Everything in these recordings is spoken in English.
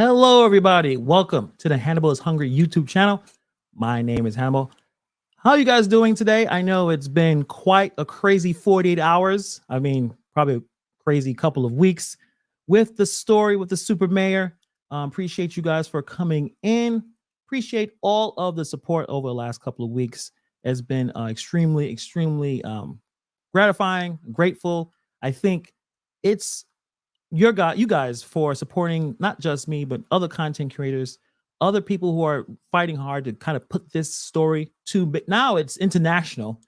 Hello, everybody. Welcome to the Hannibal is Hungry YouTube channel. My name is Hannibal. How are you guys doing today? I know it's been quite a crazy 48 hours. I mean, probably a crazy couple of weeks with the story with the super mayor. Appreciate you guys for coming in. Appreciate all of the support over the last couple of weeks. It's been extremely gratifying, grateful. I think it's you guys for supporting not just me, but other content creators, other people who are fighting hard to kind of put this story to, but now it's international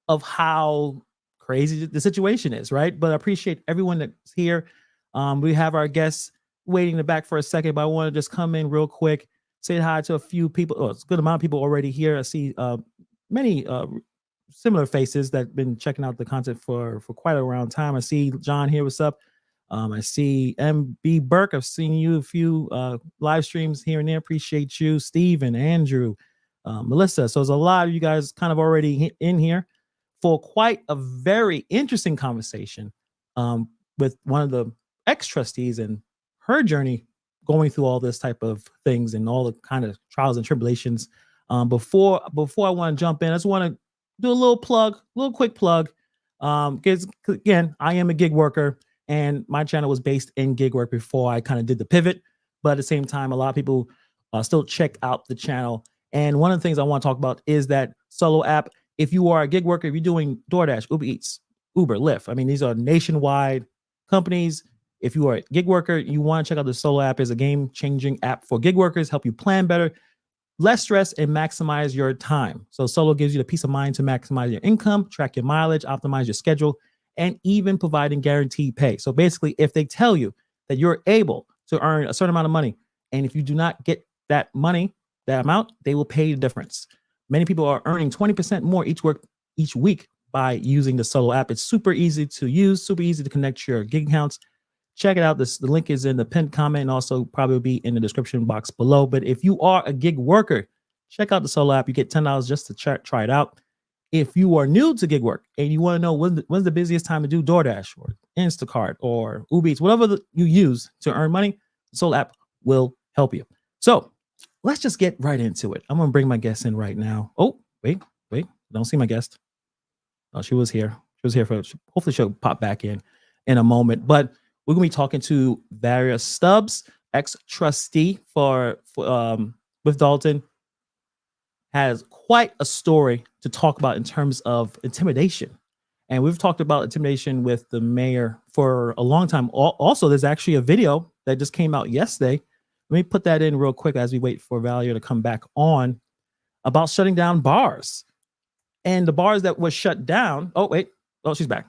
of how crazy the situation is, right? But I appreciate everyone that's here. We have our guests waiting in the back for a second, but I want to just come in real quick, say hi to a few people. Oh, it's a good amount of people already here. I see many similar faces that have been checking out the content for quite a round time. I see John here. What's up? I see MB Burke. I've seen you a few live streams here and there. Appreciate you, Steve and Andrew, Melissa. So there's a lot of you guys kind of already in here for quite a very interesting conversation with one of the ex-trustees and her journey going through all this type of things and all the kind of trials and tribulations. Before I want to jump in, I just want to do a little quick plug. Because again, I am a gig worker. And my channel was based in gig work before I kind of did the pivot. But at the same time, a lot of people still check out the channel. And one of the things I want to talk about is that solo app. If you are a gig worker, if you're doing DoorDash, Uber Eats, Uber, Lyft, I mean, these are nationwide companies. If you are a gig worker, you want to check out the solo app. Is a game-changing app for gig workers, help you plan better, less stress, and maximize your time. So solo gives you the peace of mind to maximize your income, track your mileage, optimize your schedule, and even providing guaranteed pay. So basically, if they tell you that you're able to earn a certain amount of money, and if you do not get that money, that amount, they will pay the difference. Many people are earning 20% more each week by using the solo app. It's super easy to use, super easy to connect your gig accounts. Check it out. The link is in the pinned comment and also probably be in the description box below. But if you are a gig worker, check out the solo app. You get $10 just to try it out. If you are new to gig work and you want to know when's the busiest time to do DoorDash or Instacart or Uber Eats, whatever you use to earn money, the Soul app will help you. So let's just get right into it. I'm going to bring my guest in right now. Oh, wait. Don't see my guest. Oh, she was here. Hopefully she'll pop back in a moment. But we're going to be talking to Valeria Stubbs, ex-trustee with Dalton. Has quite a story to talk about in terms of intimidation. And we've talked about intimidation with the mayor for a long time. Also, there's actually a video that just came out yesterday. Let me put that in real quick as we wait for Valeria to come back on about shutting down bars. And the bars that was shut down. Oh, wait. Oh, she's back.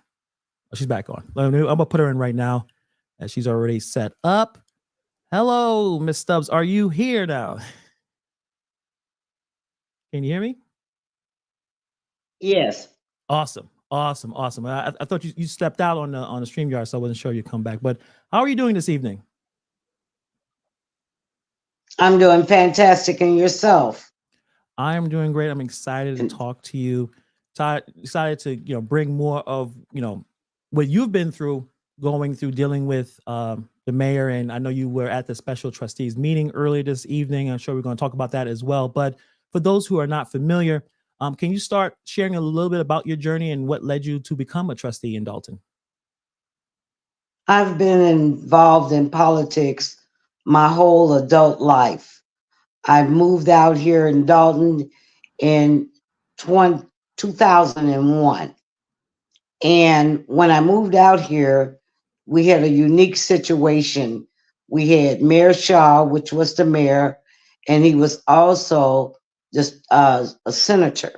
Oh, she's back on. I'm going to put her in right now as she's already set up. Hello, Miss Stubbs. Are you here now? Can you hear me? Yes. Awesome. I thought you stepped out on the StreamYard, so I wasn't sure you'd come back. But how are you doing this evening? I'm doing fantastic. And yourself? I am doing great. I'm excited to talk to you. Excited to bring more of what you've been through, going through dealing with the mayor. And I know you were at the special trustees meeting earlier this evening. I'm sure we're going to talk about that as well. But for those who are not familiar, can you start sharing a little bit about your journey and what led you to become a trustee in Dalton? I've been involved in politics my whole adult life. I moved out here in Dalton in 2001. And when I moved out here, we had a unique situation. We had Mayor Shaw, which was the mayor, and he was also just a senator.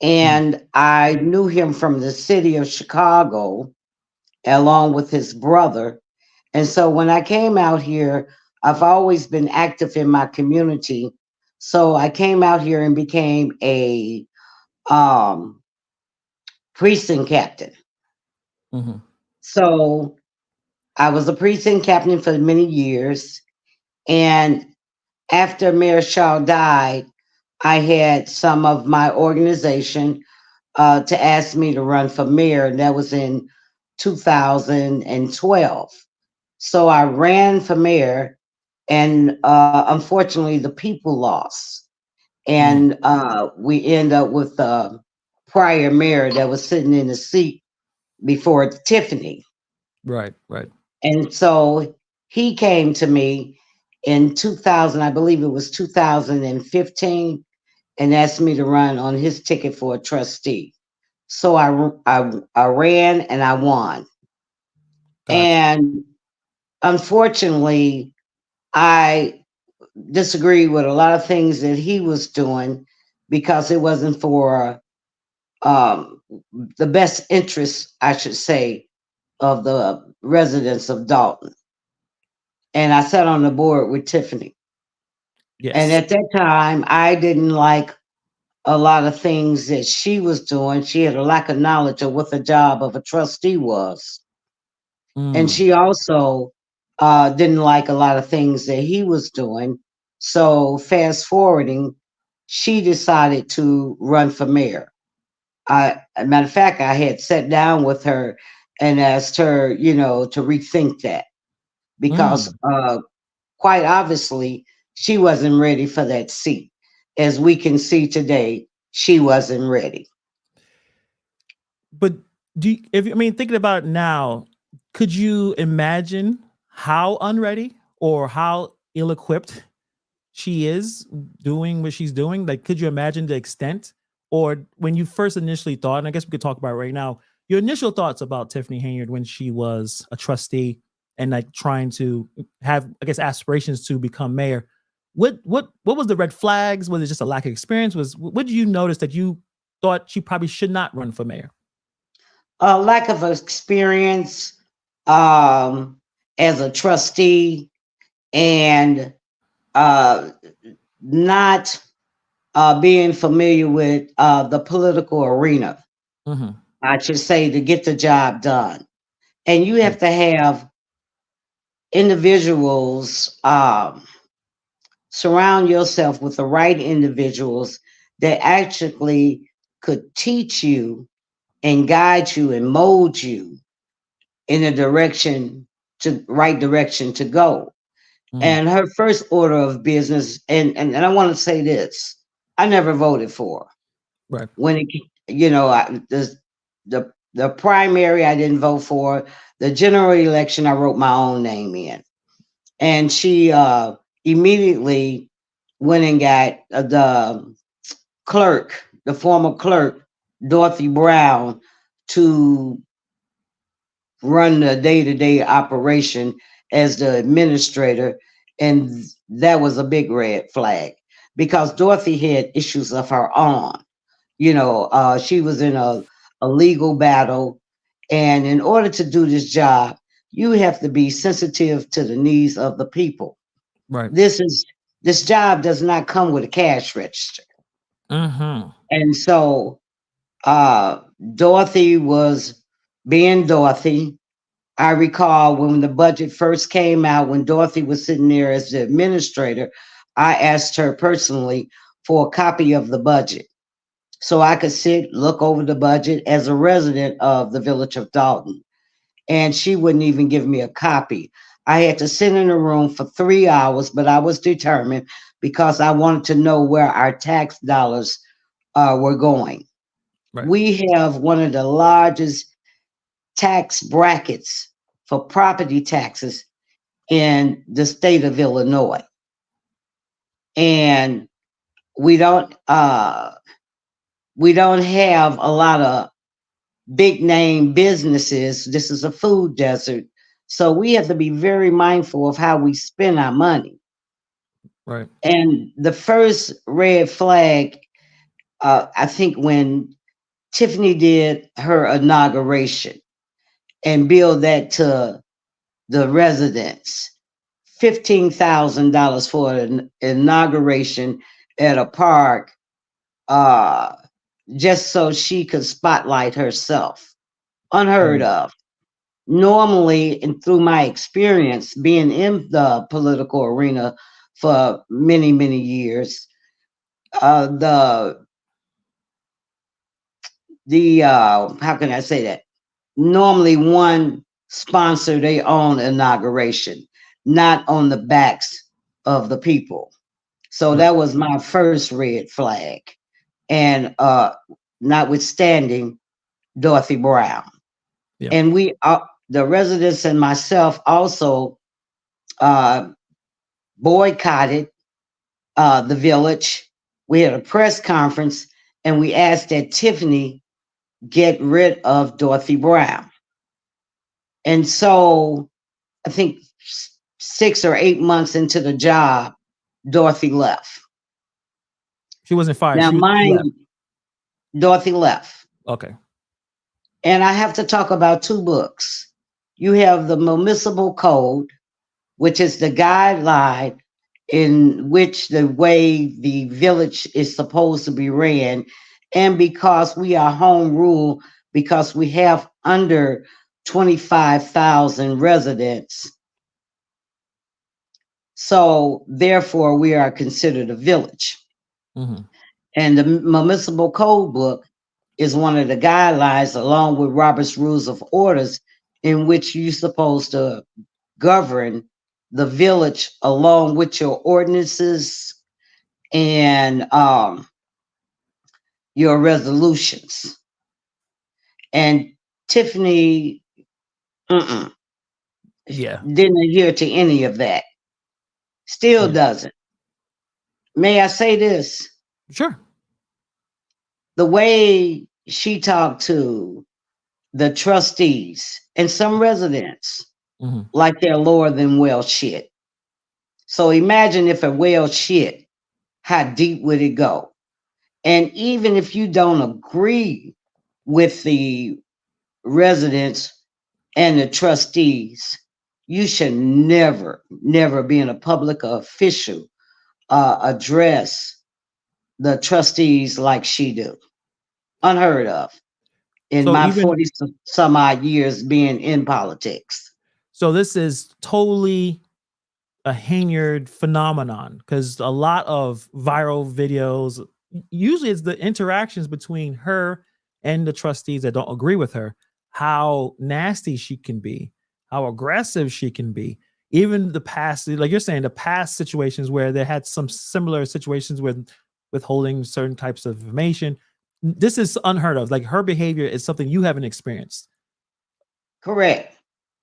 And I knew him from the city of Chicago, along with his brother. And so when I came out here, I've always been active in my community. So I came out here and became a precinct captain. Mm-hmm. So I was a precinct captain for many years. And after Mayor Shaw died, I had some of my organization to ask me to run for mayor. And that was in 2012. So I ran for mayor, and unfortunately, the people lost. Mm, And we end up with a prior mayor that was sitting in the seat before Tiffany. right, right. And so he came to me in 2000, I believe it was 2015, and asked me to run on his ticket for a trustee. So I ran and I won. Gotcha. And unfortunately, I disagreed with a lot of things that he was doing because it wasn't for um, the best interest, I should say, of the residents of Dalton. And I sat on the board with Tiffany. And Yes. at that time, I didn't like a lot of things that she was doing. She had a lack of knowledge of what the job of a trustee was. And Mm, she also didn't like a lot of things that he was doing. So, fast forwarding, she decided to run for mayor. A matter of fact, I had sat down with her and asked her, to rethink that because mm. quite obviously she wasn't ready for that seat. As we can see today, she wasn't ready. But if I mean, thinking about it now, could you imagine how unready or how ill-equipped she is doing what she's doing? Like, could you imagine the extent? Or when you first initially thought, and I guess we could talk about it right now, your initial thoughts about Tiffany Henyard when she was a trustee and like trying to have, I guess, aspirations to become mayor. What was the red flags? Was it just a lack of experience? What did you notice that you thought she probably should not run for mayor? Lack of experience um, as a trustee and uh, not being familiar with the political arena, Mhm. I should say, to get the job done. And you Right. have to have individuals, surround yourself with the right individuals that actually could teach you and guide you and mold you in a direction to right direction to go. Mm. And her first order of business, and I want to say this, I never voted for her. Right. When it, the primary I didn't vote for, the general election I wrote my own name in, and she immediately went and got the clerk, the former clerk, Dorothy Brown, to run the day-to-day operation as the administrator, and that was a big red flag because Dorothy had issues of her own. She was in a legal battle, and in order to do this job, you have to be sensitive to the needs of the people. Right. This job does not come with a cash register. Mhm. And so uh Dorothy was being Dorothy. I recall when the budget first came out, when Dorothy was sitting there as the administrator, I asked her personally for a copy of the budget so I could sit, look over the budget as a resident of the village of Dalton. And she wouldn't even give me a copy. I had to sit in a room for 3 hours, but I was determined because I wanted to know where our tax dollars were going. Right. We have one of the largest tax brackets for property taxes in the state of Illinois. And we don't uh we don't have a lot of big name businesses. This is a food desert. So we have to be very mindful of how we spend our money. Right. And the first red flag, I think when Tiffany did her inauguration and billed that to the residents, $15,000 for an inauguration at a park, uh, just so she could spotlight herself. Unheard Mm. of. Normally, and through my experience being in the political arena for many, many years, the how can I say that? Normally, one sponsor their own inauguration, not on the backs of the people. So Right. that was my first red flag. And notwithstanding Dorothy Brown. Yeah. And the residents and myself also uh, boycotted the village. We had a press conference and we asked that Tiffany get rid of Dorothy Brown. And so I think 6 or 8 months into the job, Dorothy left. She wasn't fired. Now, She mind left. you, Dorothy left. Okay. And I have to talk about two books. You have the Municipal Code, which is the guideline in which the way the village is supposed to be ran. And because we are home rule, because we have under 25,000 residents, so therefore we are considered a village. Mm-hmm. And the Municipal Code book is one of the guidelines, along with Robert's Rules of Orders, in which you're supposed to govern the village along with your ordinances and your resolutions. And Tiffany Yeah. didn't adhere to any of that. Still Yeah. doesn't. May I say this? Sure. The way she talked to the trustees and some residents, Mm-hmm. like they're lower than well shit. So imagine if a well shit, how deep would it go? And even if you don't agree with the residents and the trustees, you should never, never be in a public official address the trustees like she do. Unheard of in So my even 40 some odd years being in politics. so this is totally a Henyard phenomenon because a lot of viral videos, usually it's the interactions between her and the trustees that don't agree with her, how nasty she can be, how aggressive she can be. Even the past, like you're saying, the past situations where they had some similar situations with withholding certain types of information. This is unheard of. Like her behavior is something you haven't experienced. Correct.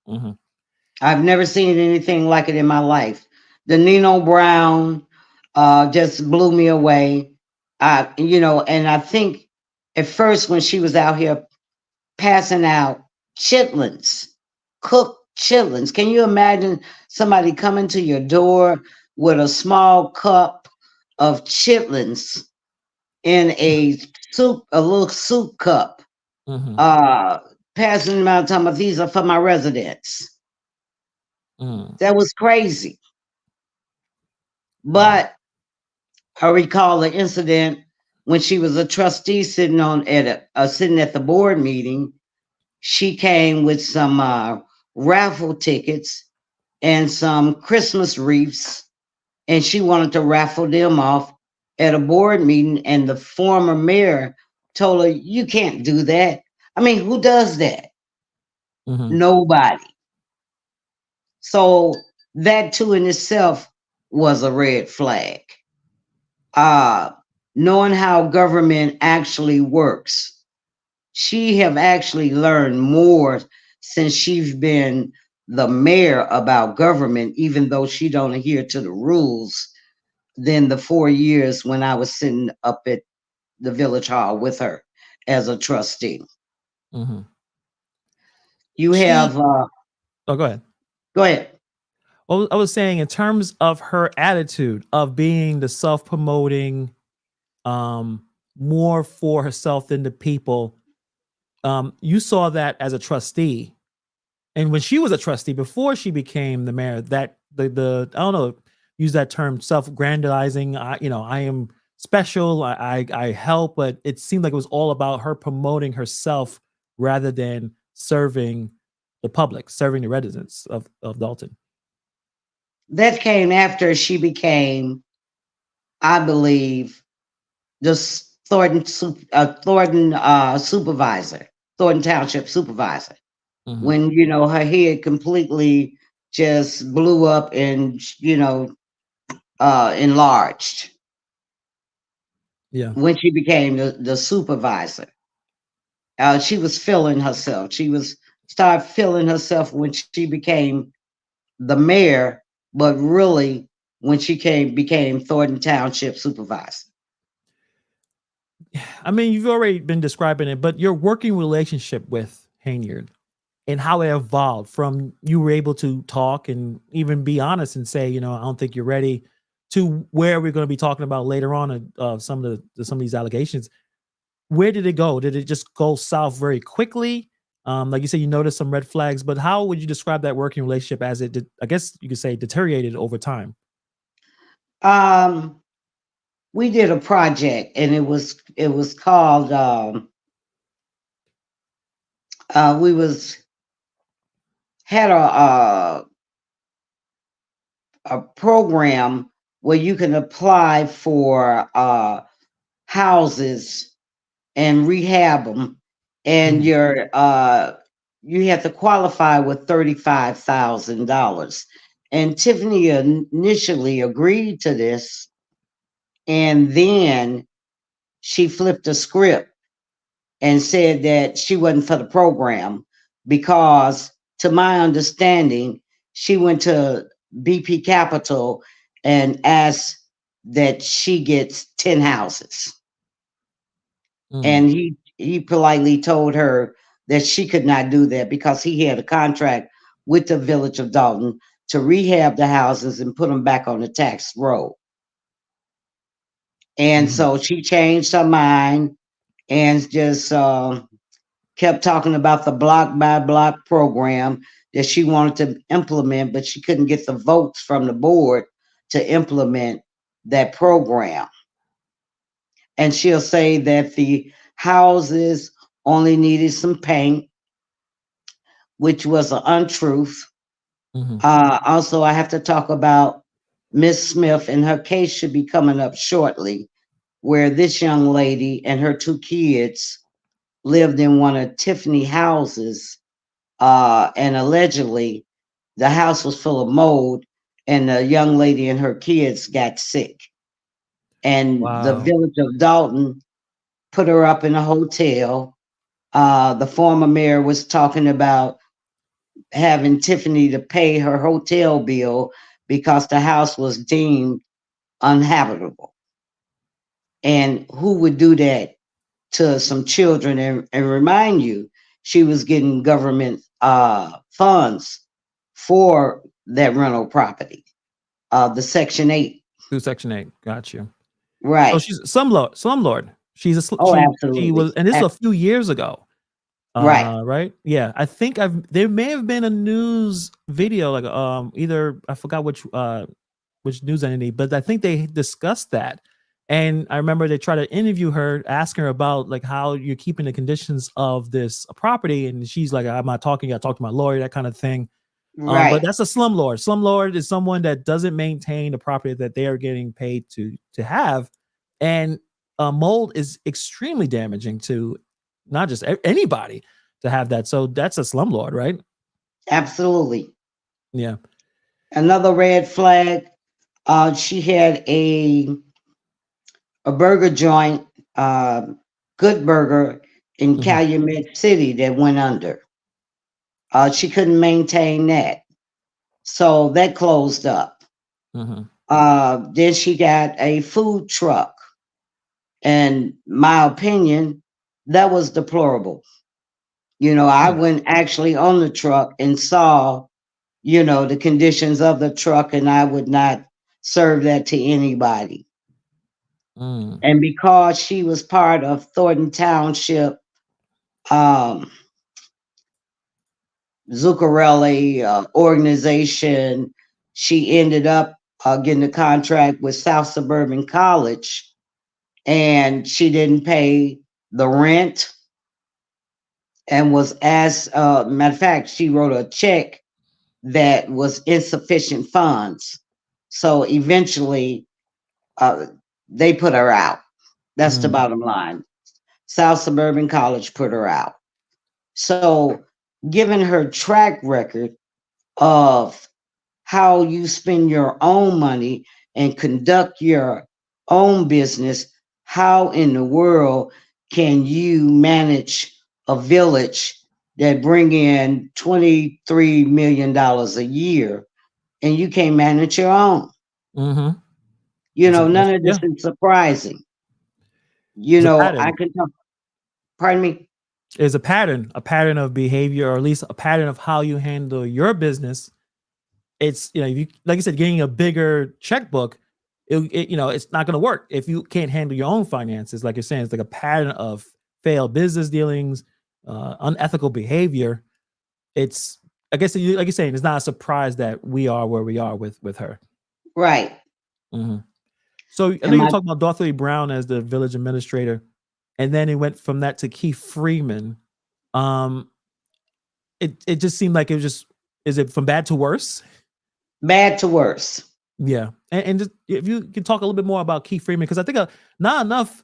Mm-hmm. I've never seen anything like it in my life. The Nino Brown just blew me away. And I think at first when she was out here passing out chitlins, cooked chitlins, can you imagine somebody coming to your door with a small cup of chitlins in a little soup cup, Mm-hmm. passing them out, talking about these are for my residents? Mm. That was crazy. Wow. But I recall the incident when she was a trustee sitting sitting at the board meeting. She came with some raffle tickets and some Christmas wreaths, and she wanted to raffle them off at a board meeting. And the former mayor told her, "You can't do that." I mean, who does that? Mm-hmm. Nobody. So that too in itself was a red flag. uh, Knowing how government actually works. She have actually learned more since she's been the mayor about government, even though she don't adhere to the rules, than the 4 years when I was sitting up at the village hall with her as a trustee. Mm-hmm. You She have Oh, go ahead. go ahead. Well, I was saying in terms of her attitude of being the self-promoting, um, more for herself than the people. You saw that as a trustee, and when she was a trustee before she became the mayor, that the I don't know, use that term self-grandizing. I am special. I help, but it seemed like it was all about her promoting herself rather than serving the public, serving the residents of Dalton. That came after she became, I believe, the Thornton supervisor, Thornton Township supervisor. Hmm. when, her head completely just blew up and, enlarged Yeah. when she became the supervisor. She was feeling herself. Started feeling herself when she became the mayor, but really when she became Thornton Township supervisor. I mean, you've already been describing it, but your working relationship with Henyard and how it evolved from you were able to talk and even be honest and say, I don't think you're ready, to where we're going to be talking about later on some of these allegations. Where did it go? Did it just go south very quickly? Like you said, you noticed some red flags, but how would you describe that working relationship as it did? I guess you could say deteriorated over time. Um, we did a project, and it was called. We was had a program where you can apply for houses and rehab them, and Mhm. you have to qualify with $35,000. And Tiffany initially agreed to this, and then she flipped the script and said that she wasn't for the program because, to my understanding, she went to BP Capital and asked that she gets 10 houses. Mm. And he politely told her that she could not do that because he had a contract with the village of Dalton to rehab the houses and put them back on the tax roll. And Mhm. so she changed her mind and just kept talking about the block by block program that she wanted to implement, but she couldn't get the votes from the board to implement that program. And she'll say that the houses only needed some paint, which was an untruth. Mhm. Also, I have to talk about Miss Smith, and her case should be coming up shortly, where this young lady and her two kids lived in one of Tiffany houses, and allegedly the house was full of mold, and the young lady and her kids got sick. And the Wow. village of Dalton put her up in a hotel. The former mayor was talking about having Tiffany to pay her hotel bill because the house was deemed uninhabitable. And who would do that to some children? And remind you, she was getting government funds for that rental property, the Section 8. Through Section 8. Got you. So Right. she's slumlord. Oh, She absolutely. was, and this is a few years ago. Right. Right? Yeah. I think there may have been a news video, like either I forgot which news entity, but I think they discussed that. And I remember they tried to interview her, ask her about like how you're keeping the conditions of this property, and she's like, "I'm not talking. I talk to my lawyer," that kind of thing. But Right. that's a slumlord. Slumlord is someone that doesn't maintain the property that they are getting paid to have, and mold is extremely damaging to not just anybody to have that. So that's a slumlord, right? Absolutely. Yeah. Another red flag. She had a burger joint, uh, Good Burger, in Hmm. Calumet City that went under. She couldn't maintain that, so that closed up. Hmm. Then she got a food truck, and my opinion, that was deplorable. I went actually on the truck and saw, the conditions of the truck, and I would not serve that to anybody. Mm. And because she was part of Thornton Township, um, Zuccarelli organization, she ended up getting a contract with South Suburban College, and she didn't pay the rent and was asked, matter of fact, she wrote a check that was insufficient funds. So eventually, uh, they put her out. That's the Mm. bottom line. South Suburban College put her out. So given her track record of how you spend your own money and conduct your own business, how in the world can you manage a village that bring in $23 million a year and you can't manage your own? Mm-hmm. None of this is surprising. It's a I pattern. can talk, pardon me? It's a pattern of behavior, or at least a pattern of how you handle your business. It's, if you, like I said, getting a bigger checkbook, it's not going to work if you can't handle your own finances. Like you're saying, it's like a pattern of failed business dealings, unethical behavior. It's, I guess, like you're saying, it's not a surprise that we are where we are with her. Right. Mm-hmm. So I know you talked about Dorothy Brown as the village administrator, and then it went from that to Keith Freeman. It just seemed like it was just, is it from bad to worse? Bad to worse. Yeah. And just, if you can talk a little bit more about Keith Freeman, because I think not enough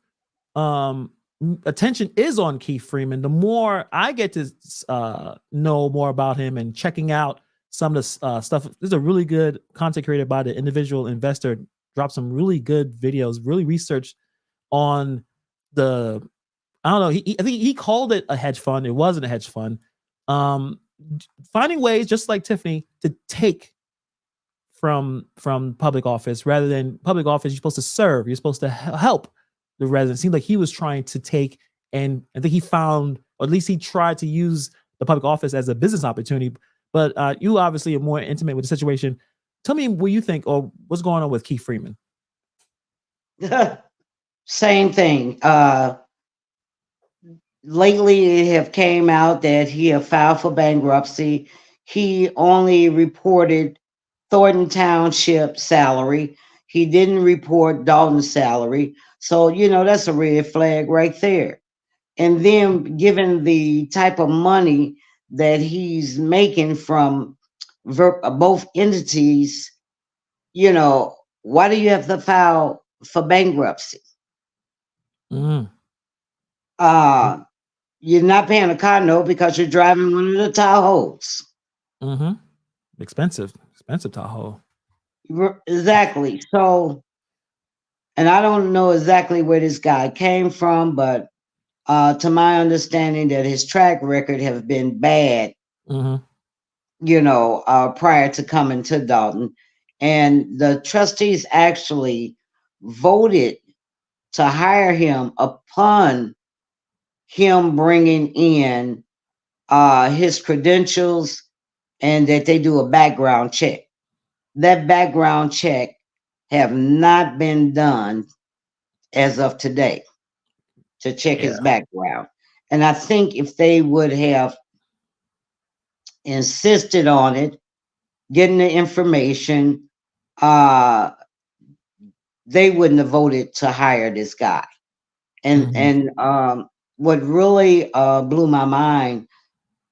attention is on Keith Freeman. The more I get to know more about him and checking out some of the stuff, there's a really good content created by the Individual Investor, dropped some really good videos, really researched on I don't know, I think he called it a hedge fund. It wasn't a hedge fund. Finding ways, just like Tiffany, to take from public office, rather than public office. You're supposed to serve. You're supposed to help the residents. It seemed like he was trying to take, and I think he found, or at least he tried to use the public office as a business opportunity. But you obviously are more intimate with the situation. Tell me what you think, or what's going on with Keith Freeman. Same thing. Lately, it have came out that he have filed for bankruptcy. He only reported Thornton Township salary. He didn't report Dalton's salary. So, that's a red flag right there. And then given the type of money that he's making from both entities, why do you have to file for bankruptcy? Mm. You're not paying a car note because you're driving one of the Tahoes. Mm-hmm. Expensive Tahoe. Exactly. So, and I don't know exactly where this guy came from, but to my understanding, that his track record have been bad. Mm-hmm. Prior to coming to Dalton, and the trustees actually voted to hire him upon him bringing in his credentials, and that they do a background check. That background check have not been done as of today to check his background. And I think if they would have insisted on it, getting the information, they wouldn't have voted to hire this guy. And what really blew my mind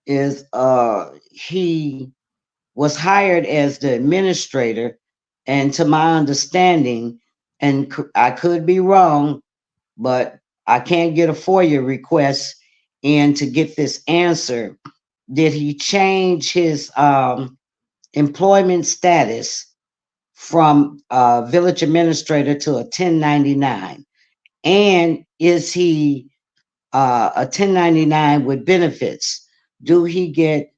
is he was hired as the administrator, and to my understanding, and I could be wrong, but I can't get a FOIA request in to get this answer. Did he change his employment status from village administrator to a 1099? And is he a 1099 with benefits? Do he get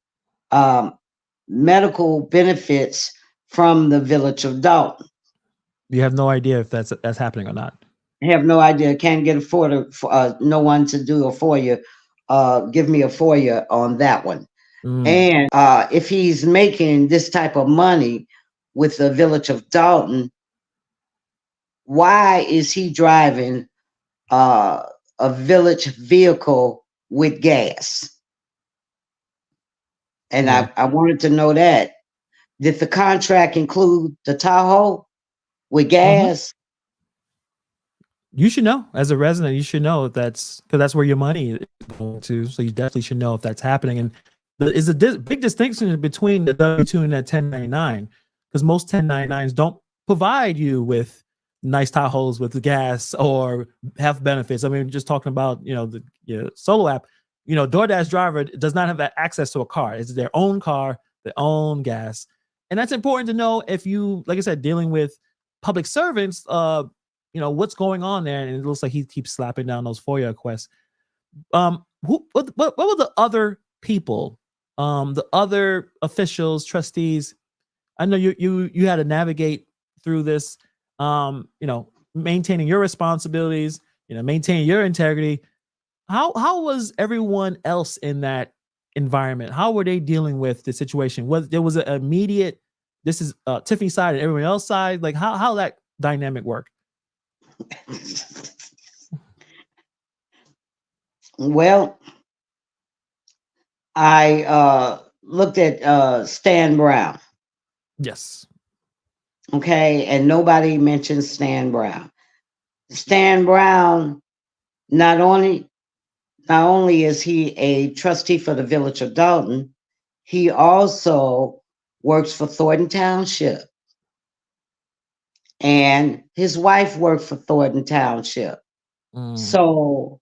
medical benefits from the village of Dalton? You have no idea if that's happening or not. I have no idea. Can't get a FOIA, no one to do a FOIA. Give me a FOIA on that one. And if he's making this type of money with the village of Dalton, why is he driving a village vehicle with gas? And I wanted to know that. Did the contract include the Tahoe with gas? You should know, as a resident, you should know if that's, because that's where your money is going to. So you definitely should know if that's happening. And is a big distinction between the W-2 and that 1099, because most 1099s don't provide you with nice Tahoes with the gas or have benefits. I mean, just talking about, the solo app, DoorDash driver does not have that access to a car. It's their own car, their own gas. And that's important to know if you, like I said, dealing with public servants, what's going on there. And it looks like he keeps slapping down those FOIA requests. What were the other people, the other officials, trustees? I know you had to navigate through this, maintaining your responsibilities, maintaining your integrity. How was everyone else in that environment? How were they dealing with the situation? Was there was an immediate, this is Tiffany's side and everyone else's side? Like how that dynamic work? Well, I looked at Stan Brown. Yes. Okay, and nobody mentioned Stan Brown. Stan Brown, not only is he a trustee for the Village of Dalton, he also works for Thornton Township. And his wife worked for Thornton Township. So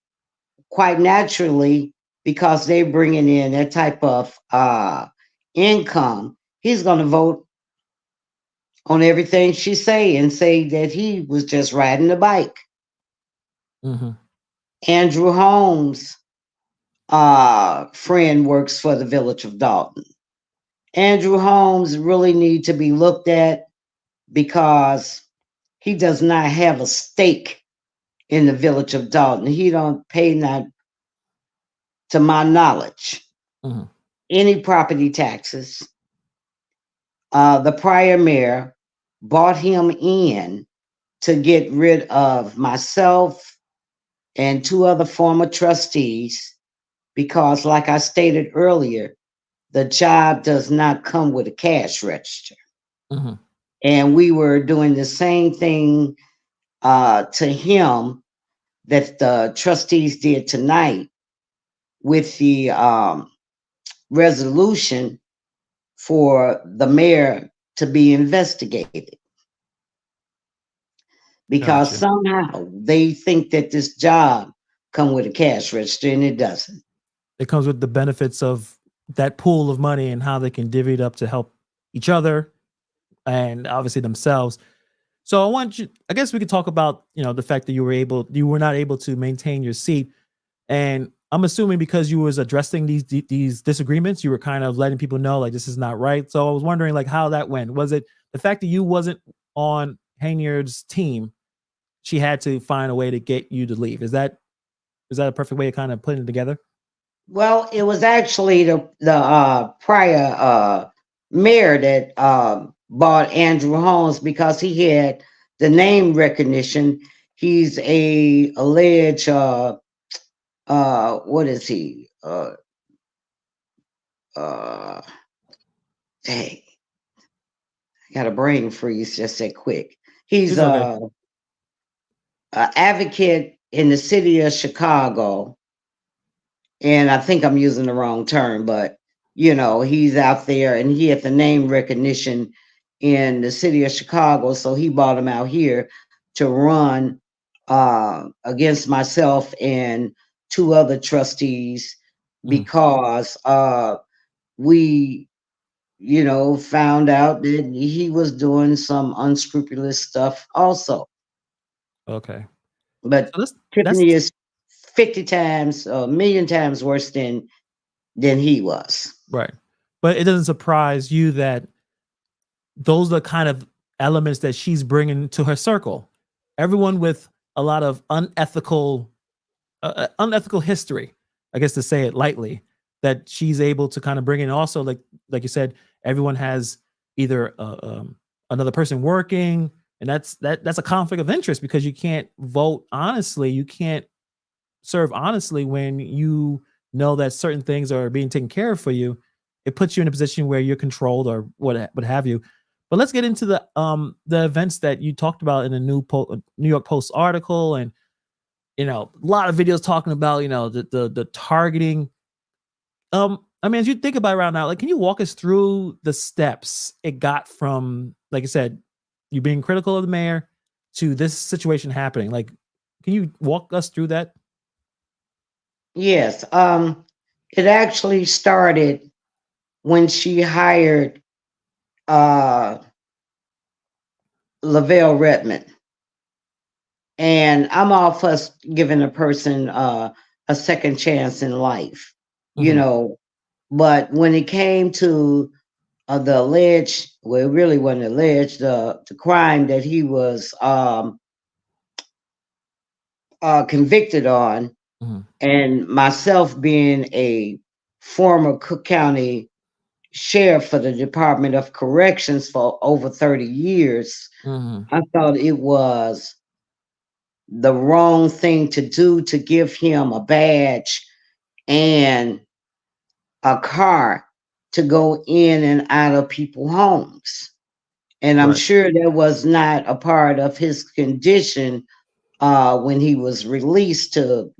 quite naturally, because they're bringing in that type of income, he's going to vote on everything she say and say that he was just riding the bike. Andrew Holmes' friend works for the Village of Dalton. Andrew Holmes really need to be looked at because he does not have a stake in the Village of Dalton. He don't pay, not to my knowledge, any property taxes. The prior mayor bought him in to get rid of myself and two other former trustees because, like I stated earlier, the job does not come with a cash register. And we were doing the same thing to him that the trustees did tonight with the resolution for the mayor to be investigated. Because somehow they think that this job come with a cash register, and it doesn't. It comes with the benefits of that pool of money and how they can divvy it up to help each other and obviously themselves. So I guess we could talk about, the fact that you were not able to maintain your seat. And I'm assuming because you was addressing these disagreements, you were kind of letting people know like this is not right. So I was wondering like how that went. Was it the fact that you wasn't on Henyard's team? She had to find a way to get you to leave. Is that a perfect way of kind of putting it together? Well, it was actually the prior mayor that bought Andrew Holmes because he had the name recognition. He's a alleged what is he? Hey, I got a brain freeze just that quick. He's okay. An advocate in the city of Chicago. And I think I'm using the wrong term, but he's out there and he had the name recognition in the city of Chicago. So he brought him out here to run against myself and two other trustees because we, found out that he was doing some unscrupulous stuff also. Okay. But So Tiffany is 50 times, a million times worse than he was. Right. But it doesn't surprise you that those are the kind of elements that she's bringing to her circle. Everyone with a lot of unethical history, I guess to say it lightly, that she's able to kind of bring in. Also, like you said, everyone has either another person working, and that's a conflict of interest because you can't vote honestly. You can't serve honestly when you know that certain things are being taken care of for you. It puts you in a position where you're controlled or what have you. But let's get into the events that you talked about in the New York Post article, and a lot of videos talking about the targeting. I mean, as you think about it right now, like, can you walk us through the steps it got from, like I said, you being critical of the mayor to this situation happening? Like, can you walk us through that? Yes. It actually started when she hired uh, Lavelle Redmond. And I'm all for giving a person a second chance in life, you Hmm. know. But when it came to the alleged, well, it really wasn't alleged, the crime that he was convicted on, Hmm. and myself being a former Cook County sheriff for the Department of Corrections for over 30 years, Hmm. I thought it was the wrong thing to do to give him a badge and a car to go in and out of people's homes. And I'm Right. sure that was not a part of his condition when he was released to,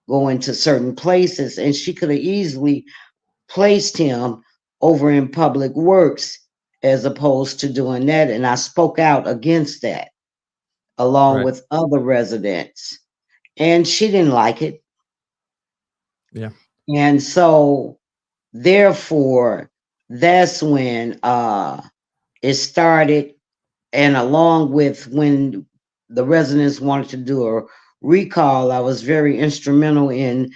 go into certain places. And she could have easily placed him over in public works as opposed to doing that. And I spoke out against that along Right. with other residents. And she didn't like it. Yeah. And so therefore, that's when it started. And along with when the residents wanted to do a recall, I was very instrumental in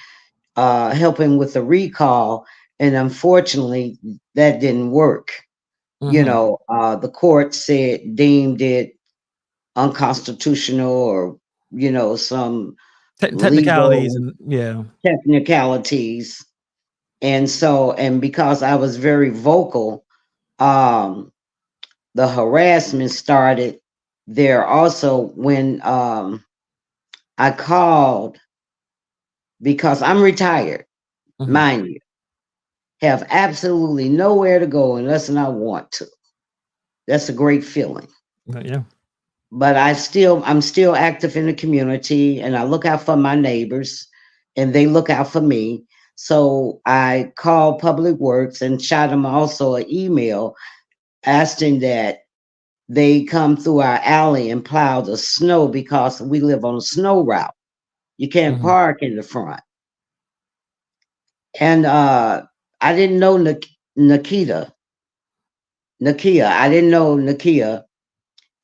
helping with the recall. And unfortunately, that didn't work. Hmm. The court deemed it unconstitutional, or, some Technicalities legal and yeah. technicalities. And so, and because I was very vocal, um, the harassment started there also when I called, because I'm retired, Hmm. mind you, have absolutely nowhere to go unless I want to. That's a great feeling. Yeah. But I'm still active in the community, and I look out for my neighbors and they look out for me. So I called Public Works and shot them also an email asking that they come through our alley and plow the snow because we live on a snow route. You can't Hmm. park in the front. And I didn't know Nikita. Nakia. I didn't know Nakia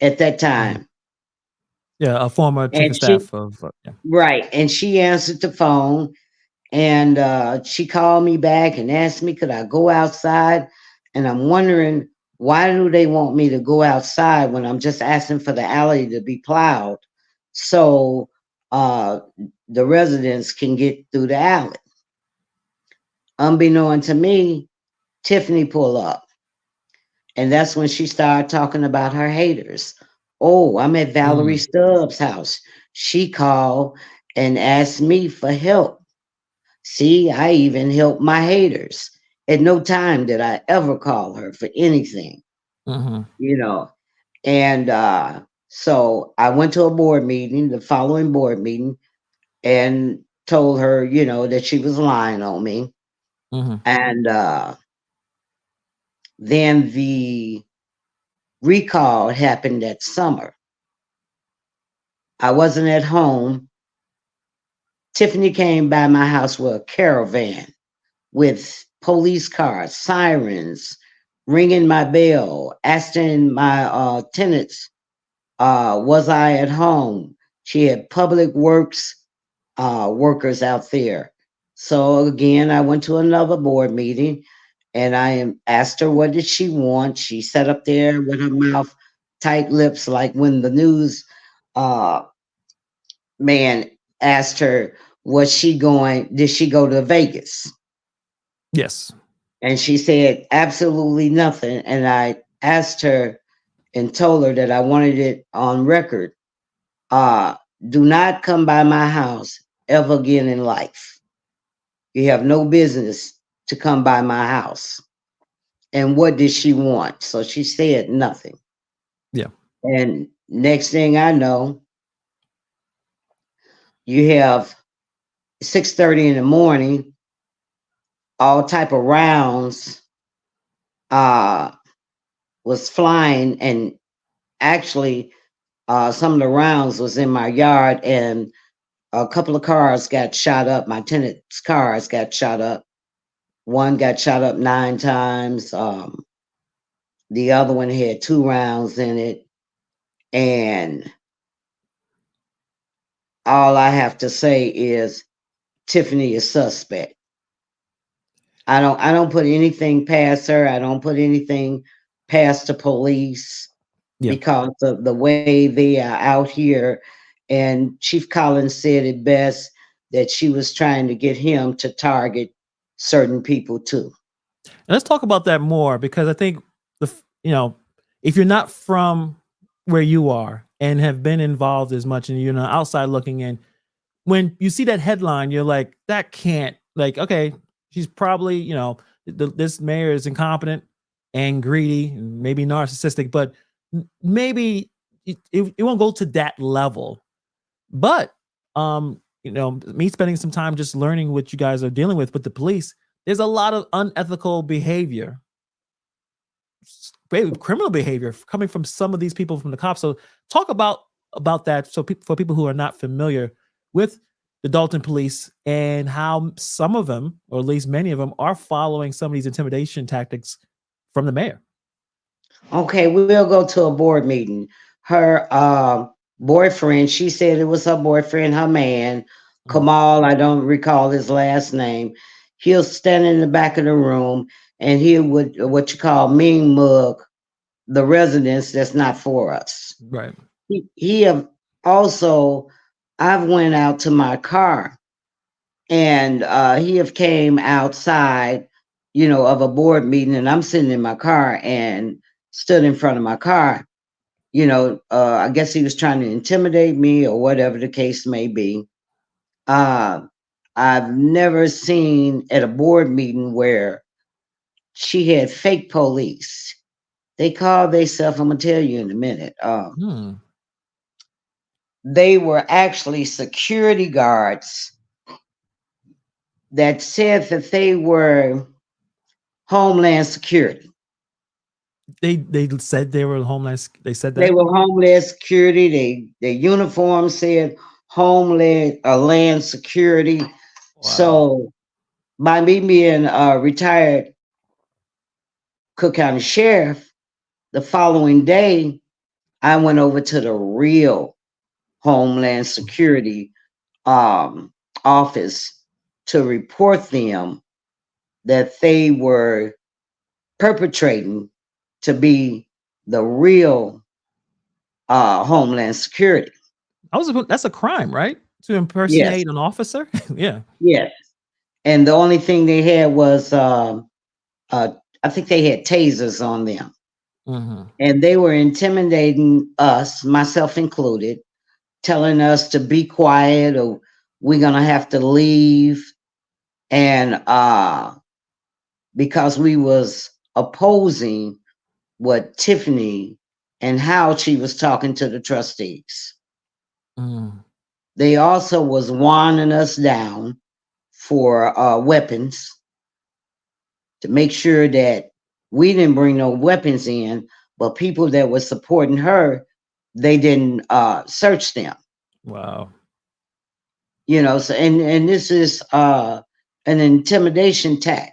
at that Hmm. time. Yeah. A former chief And of she staff of yeah. right. And she answered the phone, and she called me back and asked me could I go outside. And I'm wondering, why do they want me to go outside when I'm just asking for the alley to be plowed so uh, the residents can get through the alley? Unbeknown to me, Tiffany pulled up, and that's when she started talking about her haters. Oh, I'm at Valerie Hmm. Stubbs' house. She called and asked me for help. See, I even helped my haters. At no time did I ever call her for anything, Hmm. you know. And so I went to a board meeting, the following board meeting, and told her, that she was lying on me. Hmm. And then the recall happened that summer. I wasn't at home. Tiffany came by my house with a caravan with police cars, sirens, ringing my bell, asking my tenants, was I at home? She had public works workers out there. So again, I went to another board meeting and asked her what did she want. She sat up there with her mouth tight lips, like when the news uh, man asked her, was she going, did she go to Vegas? Yes. And she said absolutely nothing. And I asked her and told her that I wanted it on record. Uh, do not come by my house ever again in life. You have no business to come by my house. And what did she want? So she said nothing. Yeah. And next thing I know, you have 6:30 in the morning, all type of rounds uh was flying, and actually some of the rounds was in my yard, and a couple of cars got shot up. My tenant's cars got shot up. One got shot up 9 times. The other one had 2 rounds in it. And all I have to say is Tiffany is suspect. I don't put anything past her. I don't put anything past the police because of the way they are out here. And Chief Collins said it best that she was trying to get him to target certain people too. And let's talk about that more, because I think if you're not from where you are and have been involved as much, and you're outside looking in, when you see that headline, you're like, that can't, like, okay, she's probably, this mayor is incompetent and greedy and maybe narcissistic, but maybe it won't go to that level. But me spending some time just learning what you guys are dealing with the police, there's a lot of unethical behavior, criminal behavior coming from some of these people, from the cops. So talk about that. So for people who are not familiar with the Dalton police, and how some of them, or at least many of them, are following some of these intimidation tactics from the mayor. Okay, we'll go to a board meeting. Her boyfriend, she said it was her boyfriend, her man, Kamal, I don't recall his last name. He'll stand in the back of the room and he would, what you call, mean mug the residents that's not for us. Right. He have also, I've went out to my car and he have came outside, of a board meeting, and I'm sitting in my car and stood in front of my car. I guess he was trying to intimidate me or whatever the case may be. I've never seen at a board meeting where she had fake police. They called themselves, I'm going to tell you in a minute. They were actually security guards that said that they were Homeland Security. They said they were Homeland. They said that they were Homeland Security. Their uniform said Homeland Land Security. Wow. So by me being a retired Cook County Sheriff, the following day I went over to the real Homeland Security office to report them that they were perpetrating to be the real Homeland Security. That's a crime, right? To impersonate an officer? Yeah. Yes. And the only thing they had was, I think they had tasers on them. Mm-hmm. And they were intimidating us, myself included, telling us to be quiet or we're going to have to leave. And because we was opposing what Tiffany and how she was talking to the trustees. They also was warning us down for weapons, to make sure that we didn't bring no weapons in, but people that were supporting her, they didn't search them. Wow. So and this is an intimidation tactic.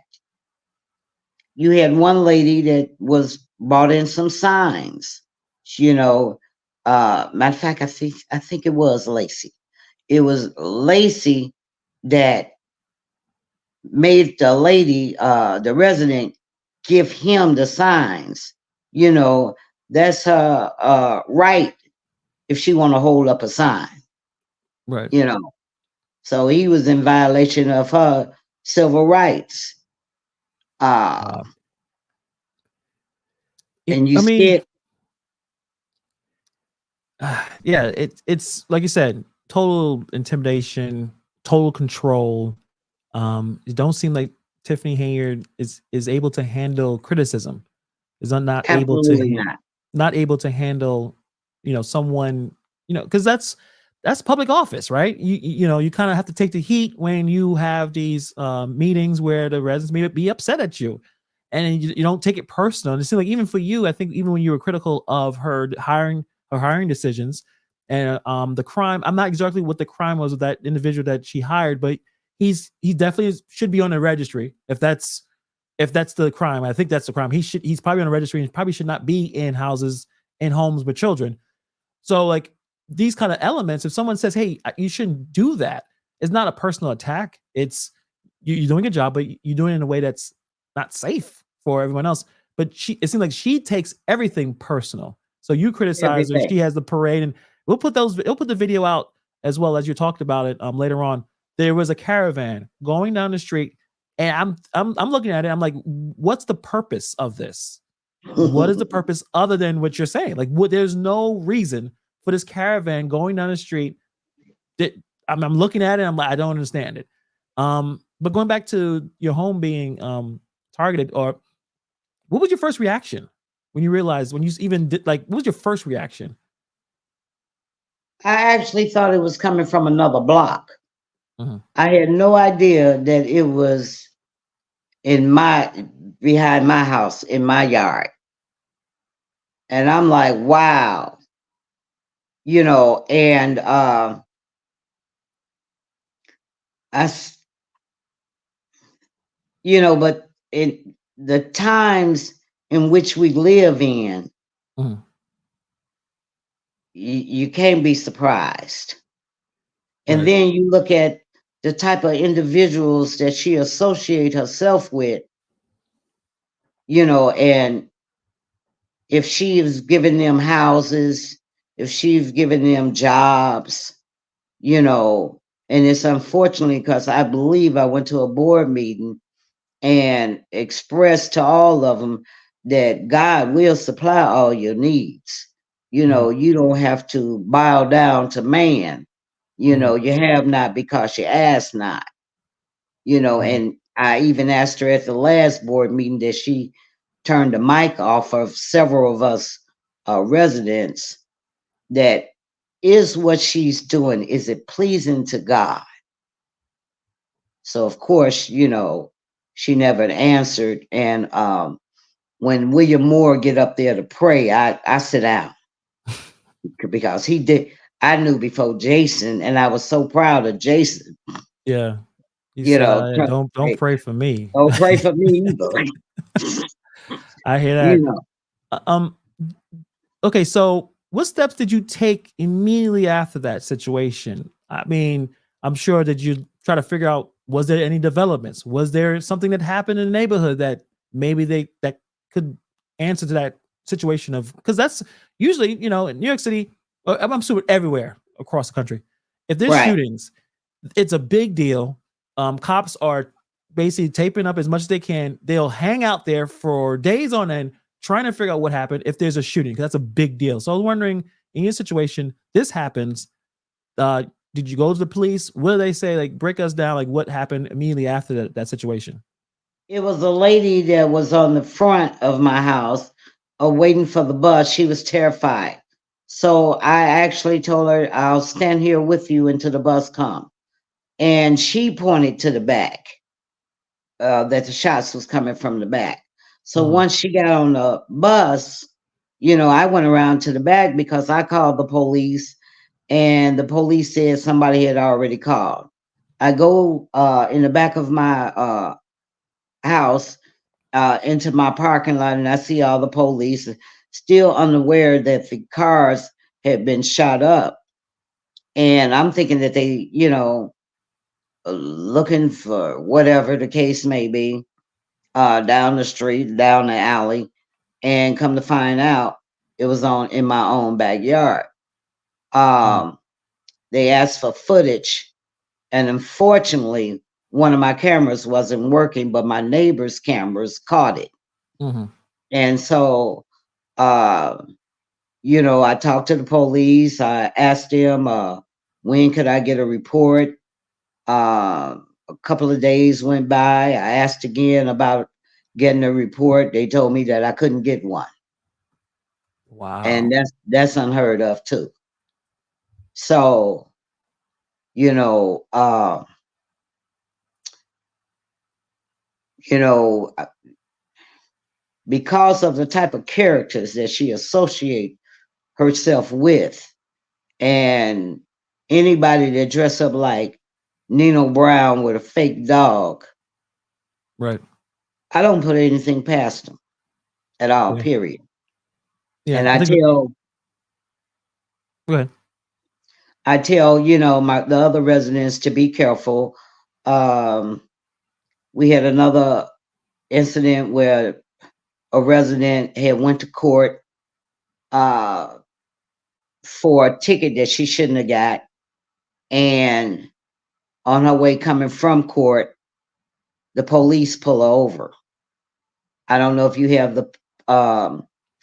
You had one lady that was brought in some signs, matter of fact, I think it was Lacey. It was Lacey that made the lady, the resident, give him the signs. That's her right if she want to hold up a sign. Right. So he was in violation of her civil rights. And you scared. Yeah, it's like you said, total intimidation, total control. It don't seem like Tiffany Henyard is able to handle criticism. Is not able to handle, someone, because that's public office, right? You kind of have to take the heat when you have these meetings where the residents may be upset at you, and you don't take it personal. And it seems like even for you, I think even when you were critical of her hiring decisions, And the crime, I'm not exactly what the crime was with that individual that she hired, but he definitely should be on the registry if that's the crime. I think that's the crime. He's probably on a registry and probably should not be in homes with children. So like these kind of elements, if someone says, "Hey, you shouldn't do that," it's not a personal attack. It's you're doing a job, but you're doing it in a way that's not safe for everyone else. But it seems like she takes everything personal. So you criticize her. Everything. She has the parade, and we'll put the video out as well as you talked about it later on. There was a caravan going down the street, and I'm looking at it. I'm like, what's the purpose of this? What is the purpose other than what you're saying? Like, there's no reason for this caravan going down the street. That I'm looking at it. I'm like, I don't understand it. But going back to your home being targeted, or what was your first reaction when you realized, when you even did, like, what was your first reaction? I actually thought it was coming from another block. Mhm. I had no idea that it was behind my house, in my yard. And I'm like, wow, and but in the times in which we live in, Mhm. you can't be surprised. And Right. then you look at the type of individuals that she associate herself with, and if she is giving them houses, if she's giving them jobs, and it's unfortunately because I believe I went to a board meeting and expressed to all of them that God will supply all your needs. Mhm. You don't have to bow down to man. Mhm. You have not because you ask not. Mhm. And I even asked her at the last board meeting that she turned the mic off of several of us residents, that is what she's doing, is it pleasing to God? So of course, she never answered. And when William Moore get up there to pray, I sit down because he did. I knew before Jason, and I was so proud of Jason. Yeah. He said, don't Pray. pray for me." Don't pray for me either. I hear you that. know, Uh, Um, okay, so what steps did you take immediately after that situation? I mean, I'm sure that you try to figure out, was there any developments? Was there something that happened in the neighborhood that maybe that could answer to that situation of, because that's usually, in New York City, I'm assuming everywhere across the country. If there's right. shootings, it's a big deal. Cops are basically taping up as much as they can. They'll hang out there for days on end trying to figure out what happened if there's a shooting, 'cause that's a big deal. So I was wondering, in your situation, this happens. Uh, did you go to the police? What do they say? Like, break us down. Like, what happened immediately after that situation? It was a lady that was on the front of my house, waiting for the bus. She was terrified. So I actually told her, I'll stand here with you until the bus comes. And she pointed to the back, that the shots was coming from the back. So Mhm. once she got on the bus, I went around to the back because I called the police, and the police said somebody had already called. I go in the back of my house, into my parking lot, and I see all the police, still unaware that the cars had been shot up. And I'm thinking that they, looking for whatever the case may be, down the street, down the alley, and come to find out it was in my own backyard. Mhm. Um, they asked for footage, and unfortunately, one of my cameras wasn't working, but my neighbor's cameras caught it. Mhm. And so, uh, I talked to the police. I asked them, when could I get a report? A couple of days went by. I asked again about getting a report. They told me that I couldn't get one, and Wow. that's unheard of too. So, you know, uh, you know, uh, because of the type of characters that she associate herself with, And anybody that dress up like Nino Brown with a fake dog, Right. I don't put anything past them at all, Yeah. period. Yeah. And I think. Go ahead. I tell, the other residents to be careful. Um, we had another incident where a resident had went to court uh, for a ticket that she shouldn't have got, and on her way coming from court, the police pull her over. I don't know if you have the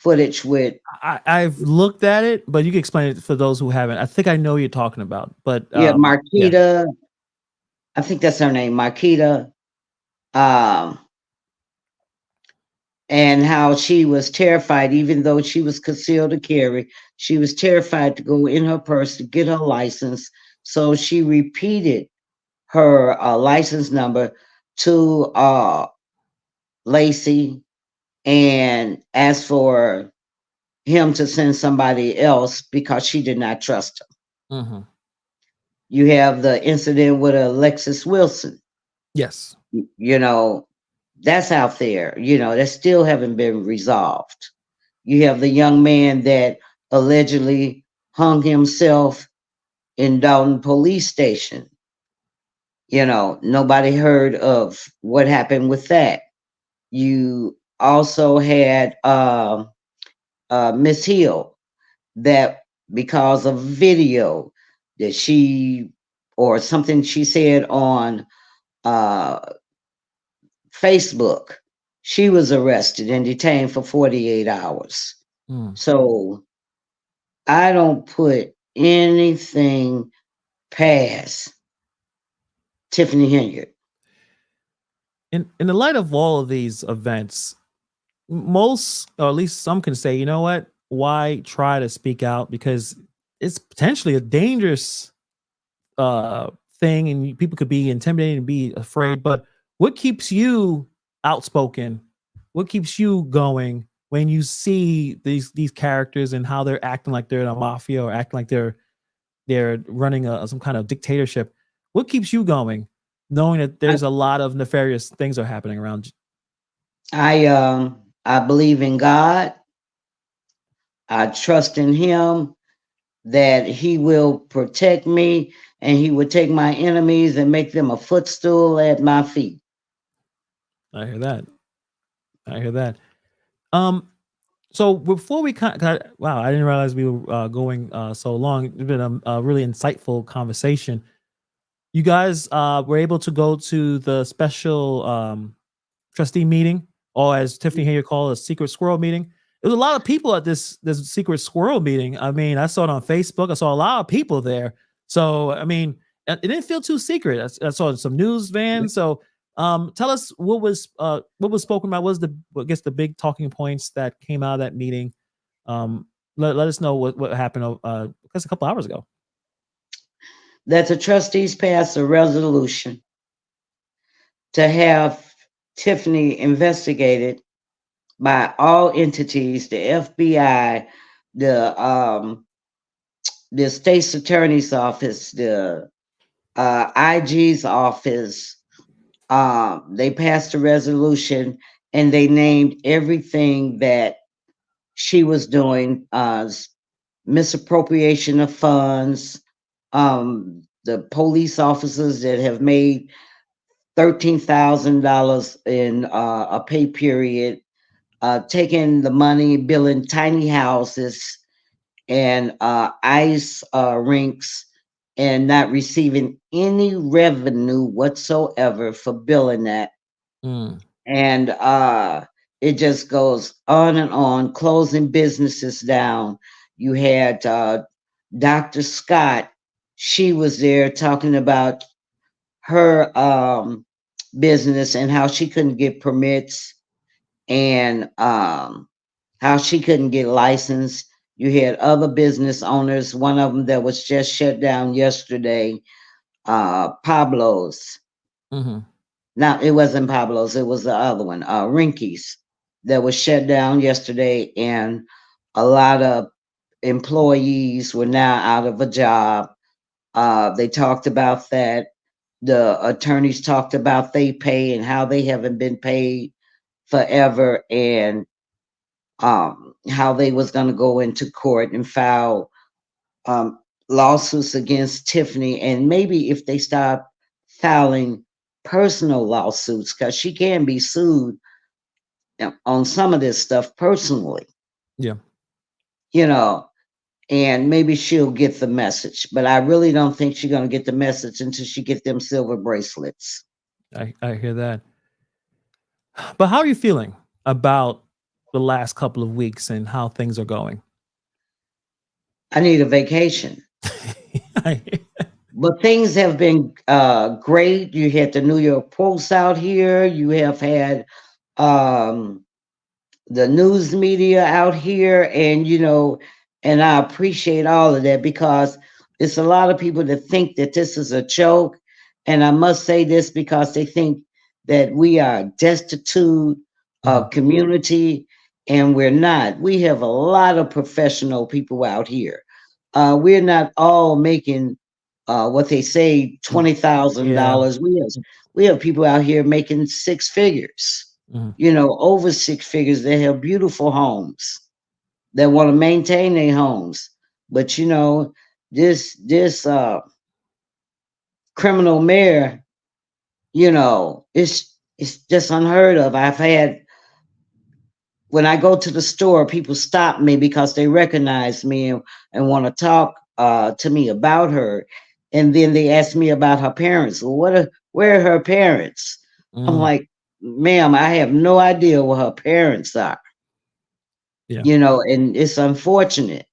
footage with. I've looked at it, but you can explain it for those who haven't. I think I know what you're talking about, but Yeah, yeah. Marquita. I think that's her name, Marquita. Um, and how she was terrified, even though she was concealed to carry, she was terrified to go in her purse to get her license. So she repeated her license number to Lacey and asked for him to send somebody else because she did not trust him. Mm-hmm. You have the incident with Alexis Wilson. Yes. That's out there, that still haven't been resolved. You have the young man that allegedly hung himself in Dalton Police Station. Nobody heard of what happened with that. You also had Miss Hill that because of video that she or something she said on uh, Facebook, she was arrested and detained for 48 hours. Mm. So I don't put anything past Tiffany Henyard. In the light of all of these events, most, or at least some, can say, you know what? Why try to speak out? Because it's potentially a dangerous thing, and people could be intimidated and be afraid. But what keeps you outspoken? What keeps you going when you see these characters and how they're acting like they're in a mafia, or acting like they're running some kind of dictatorship? What keeps you going, knowing that I, there's a lot of nefarious things are happening around you? I believe in God. I trust in Him that He will protect me and He will take my enemies and make them a footstool at my feet. I hear that. I hear that. Um, so before we wow, I didn't realize we were going so long. It's been a really insightful conversation. You guys were able to go to the special trustee meeting, or as Tiffany here called, a secret squirrel meeting. There was a lot of people at this secret squirrel meeting. I mean, I saw it on Facebook. I saw a lot of people there. So I mean, it didn't feel too secret. I saw some news vans. So tell us what was spoken about. What was I guess the big talking points that came out of that meeting? Let us know what happened. Just a couple hours ago. That the trustees passed a resolution to have Tiffany investigated by all entities, the FBI, the state's attorney's office, the IG's office. They passed a resolution and they named everything that she was doing, misappropriation of funds, the police officers that have made $13,000 in a pay period, taking the money, building tiny houses and ice rinks, and not receiving any revenue whatsoever for billing that. Mm. And it just goes on and on, closing businesses down. You had Dr. Scott, she was there talking about her business and how she couldn't get permits and how she couldn't get licensed. You had other business owners, one of them that was just shut down yesterday, Pablo's. Mm-hmm. Now, it wasn't Pablo's, it was the other one, Rinky's, that was shut down yesterday. And a lot of employees were now out of a job. They talked about that. The attorneys talked about they pay and how they haven't been paid forever, and how they was going to go into court and file um, lawsuits against Tiffany, and maybe if they stop filing personal lawsuits, because she can be sued on some of this stuff personally, Yeah, you know, and maybe she'll get the message. But I really don't think she's going to get the message until she get them silver bracelets. I hear that. But how are you feeling about the last couple of weeks and how things are going? I need a vacation. I- But things have been great. You had the New York Post out here. You have had um, the news media out here, and and I appreciate all of that, because it's a lot of people that think that this is a joke, and I must say this because they think that we are a destitute Mhm. community, and we're not. We have a lot of professional people out here. We're not all making what they say $20,000. Yeah. We have people out here making six figures, Mhm. over six figures. They have beautiful homes that want to maintain their homes. But this criminal mayor, it's just unheard of. I've had, when I go to the store, people stop me because they recognize me and want to talk to me about her. And then they ask me about her parents. Well, where are her parents? I'm Mm. like, ma'am, I have no idea where her parents are. Yeah. And it's unfortunate.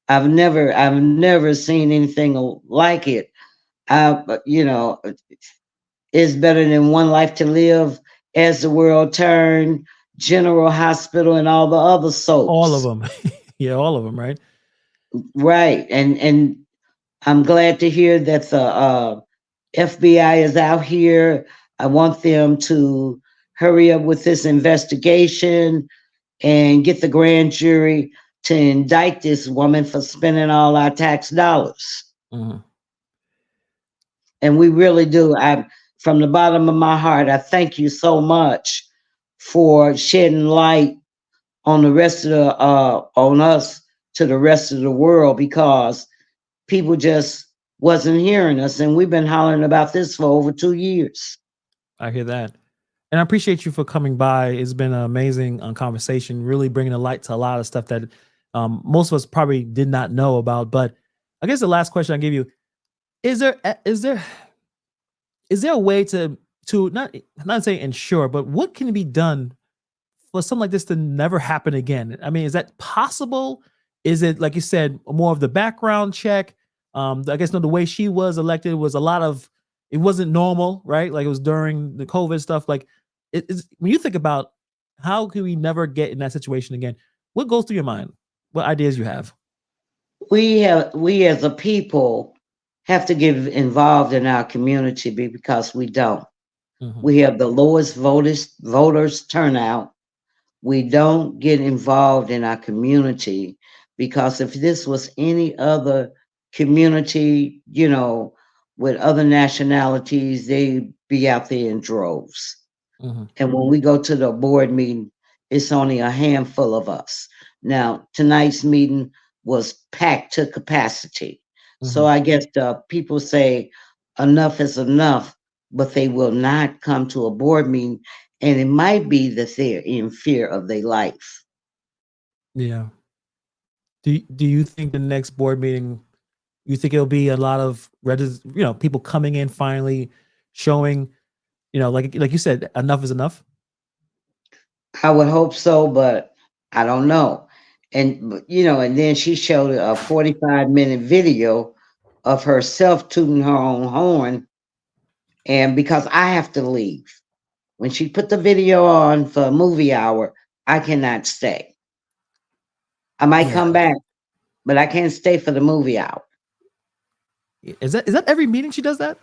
I've never seen anything like it. But it's better than One Life to Live, As the World Turned, General Hospital, and all the other All of soaps. them. Yeah, all of them, right? Right. And I'm glad to hear that the FBI is out here. I want them to hurry up with this investigation and get the grand jury to indict this woman for spending all our tax dollars. Mhm. And we really do. From the bottom of my heart, I thank you so much for shedding light on the rest of the on us to the rest of the world, because people just wasn't hearing us, and we've been hollering about this for over 2 years. I hear that. And I appreciate you for coming by. It's been an amazing conversation, really bringing a light to a lot of stuff that most of us probably did not know about. But I guess the last question I give you, is there is there a way to not say ensure, but what can be done for something like this to never happen again? I mean, is that possible? Is it, like you said, more of the background check? I guess no, the way she was elected was a lot of, it wasn't normal, right? Like it was during the COVID stuff. Like it is, when you think about how can we never get in that situation again, what goes through your mind? What ideas you have? We as a people have to get involved in our community, because we don't. Mhm. We have the lowest voters turnout. We don't get involved in our community, because if this was any other community, with other nationalities, they'd be out there in droves. Mhm. And when we go to the board meeting, it's only a handful of us. Now, tonight's meeting was packed to capacity. So Mhm. I guess people say enough is enough, but they will not come to a board meeting. And it might be that they're in fear of their life. Yeah. Do you think the next board meeting, you think it'll be a lot of people coming in finally showing, like you said, enough is enough? I would hope so, but I don't know. And then she showed a 45-minute video of herself tooting her own horn. And because I have to leave, when she put the video on for a movie hour, I cannot stay. I might Yeah. come back, but I can't stay for the movie hour. Is that every meeting she does that?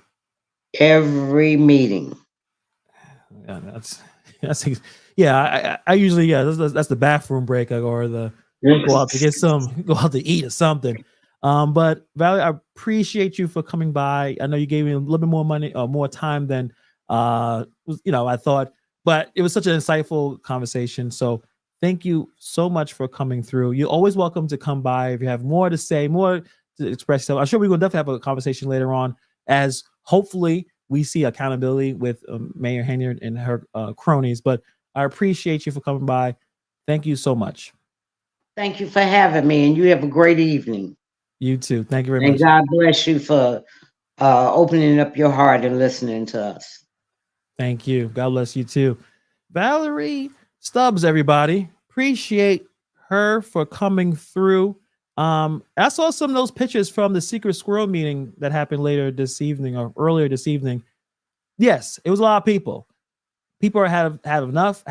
Every meeting. Yeah, that's yeah. I usually, that's the bathroom break or the go out to get some, go out to eat or something. But Valerie, I appreciate you for coming by. I know you gave me a little bit more money or more time than I thought, but it was such an insightful conversation. So thank you so much for coming through. You're always welcome to come by if you have more to say, more to express yourself. I'm sure we're going to definitely have a conversation later on, as hopefully we see accountability with Mayor Henyard and her cronies. But I appreciate you for coming by. Thank you so much. Thank you for having me, and you have a great evening. You too. Thank you very And much. God bless you for opening up your heart and listening to us. Thank you. God bless you too. Valerie Stubbs, everybody. Appreciate her for coming through. I saw some of those pictures from the Secret Squirrel meeting that happened later this evening or earlier this evening. Yes, it was a lot of people. People had enough.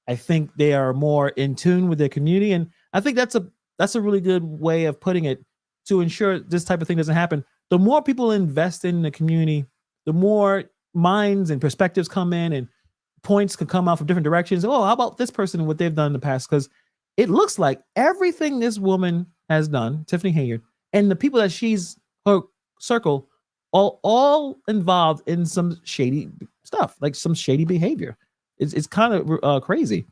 I think they are more in tune with their community, and I think that's a really good way of putting it, to ensure this type of thing doesn't happen. The more people invest in the community, the more minds and perspectives come in, and points can come out from different directions. Oh, how about this person and what they've done in the past? Because it looks like everything this woman has done, Tiffany Henyard, and the people that she's her circle, all involved in some shady stuff, like some shady behavior. It's kind of crazy.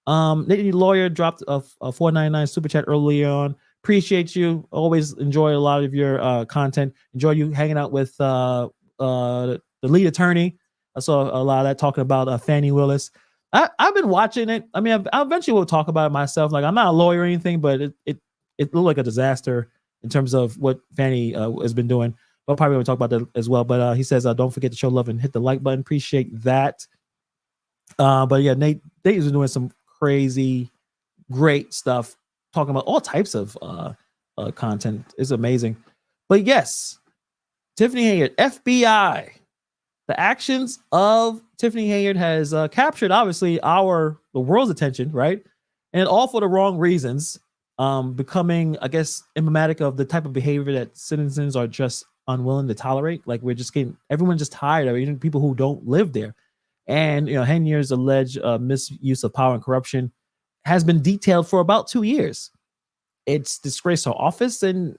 Nate Lawyer dropped a $4.99 super chat early on. Appreciate you. Always enjoy a lot of your content. Enjoy you hanging out with the lead attorney. I saw a lot of that talking about Fannie Willis. I've been watching it. I mean, I eventually will talk about it myself. Like, I'm not a lawyer or anything, but it looked like a disaster in terms of what Fannie has been doing. We'll probably talk about that as well. But he says, don't forget to show love and hit the like button. Appreciate that. But yeah, Nate is doing some crazy, great stuff, talking about all types of content. It's amazing. But yes, Tiffany Henyard, FBI. The actions of Tiffany Henyard has captured, obviously, the world's attention, right? And all for the wrong reasons, becoming, I guess, emblematic of the type of behavior that citizens are just unwilling to tolerate. Like, everyone's just tired of it, even people who don't live there. And, Henyard's alleged misuse of power and corruption has been detailed for about 2 years. It's disgraced her office. And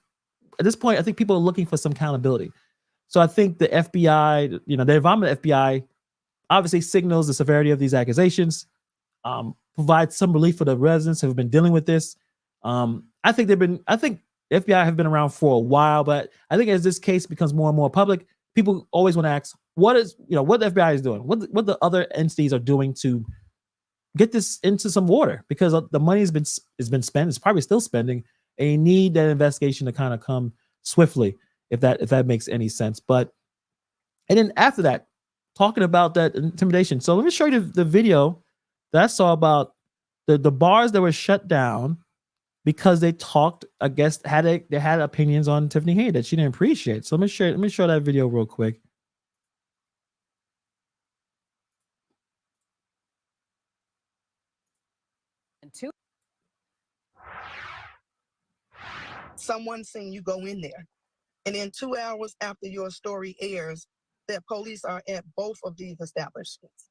at this point, I think people are looking for some accountability. So I think the FBI, the involvement of the FBI obviously signals the severity of these accusations, provides some relief for the residents who have been dealing with this. I think the FBI have been around for a while, but I think as this case becomes more and more public, people always want to ask, what the FBI is doing, what the other entities are doing to get this into some order, because the money has been spent, it's probably still spending, and you need that investigation to kind of come swiftly, if that makes any sense. And then after that, talking about that intimidation. So let me show you the video that I saw about the bars that were shut down because they talked, I guess, they had opinions on Tiffany Henyard that she didn't appreciate. So let me show that video real quick. Someone seen you go in there, and then 2 hours after your story airs, that police are at both of these establishments.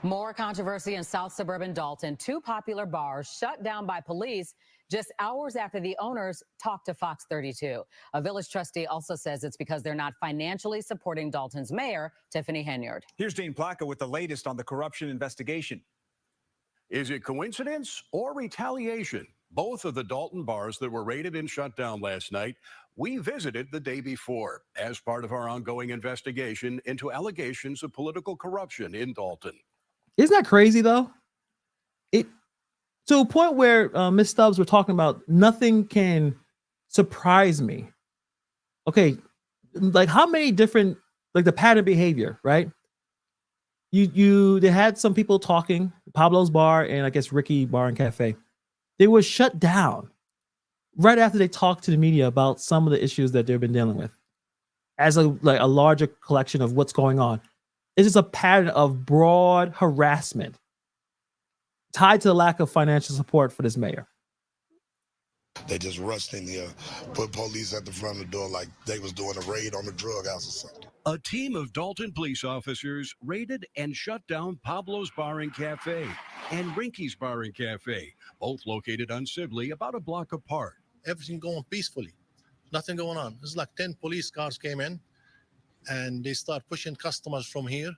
More controversy in South suburban Dalton. 2 popular bars shut down by police just hours after the owners talked to Fox 32. A village trustee also says it's because they're not financially supporting Dalton's mayor, Tiffany Henyard. Here's Dean Plaka with the latest on the corruption investigation. Is it coincidence or retaliation? Both of the Dalton bars that were raided and shut down last night, we visited the day before as part of our ongoing investigation into allegations of political corruption in Dalton. Isn't that crazy, though? To a point where Ms. Stubbs were talking about nothing can surprise me. Okay, like how many different, like the pattern behavior, right? They had some people talking, Pablo's Bar and I guess Ricky Bar and Cafe. They were shut down right after they talked to the media about some of the issues that they've been dealing with, as a larger collection of what's going on. It's just a pattern of broad harassment tied to the lack of financial support for this mayor. They just rushed in here, put police at the front of the door like they was doing a raid on the drug house or something. A team of Dalton police officers raided and shut down Pablo's Bar and Cafe. and Rinky's Bar and Cafe, both located on Sibley, about a block apart. Everything going peacefully. Nothing going on. It's like 10 police cars came in and they start pushing customers from here.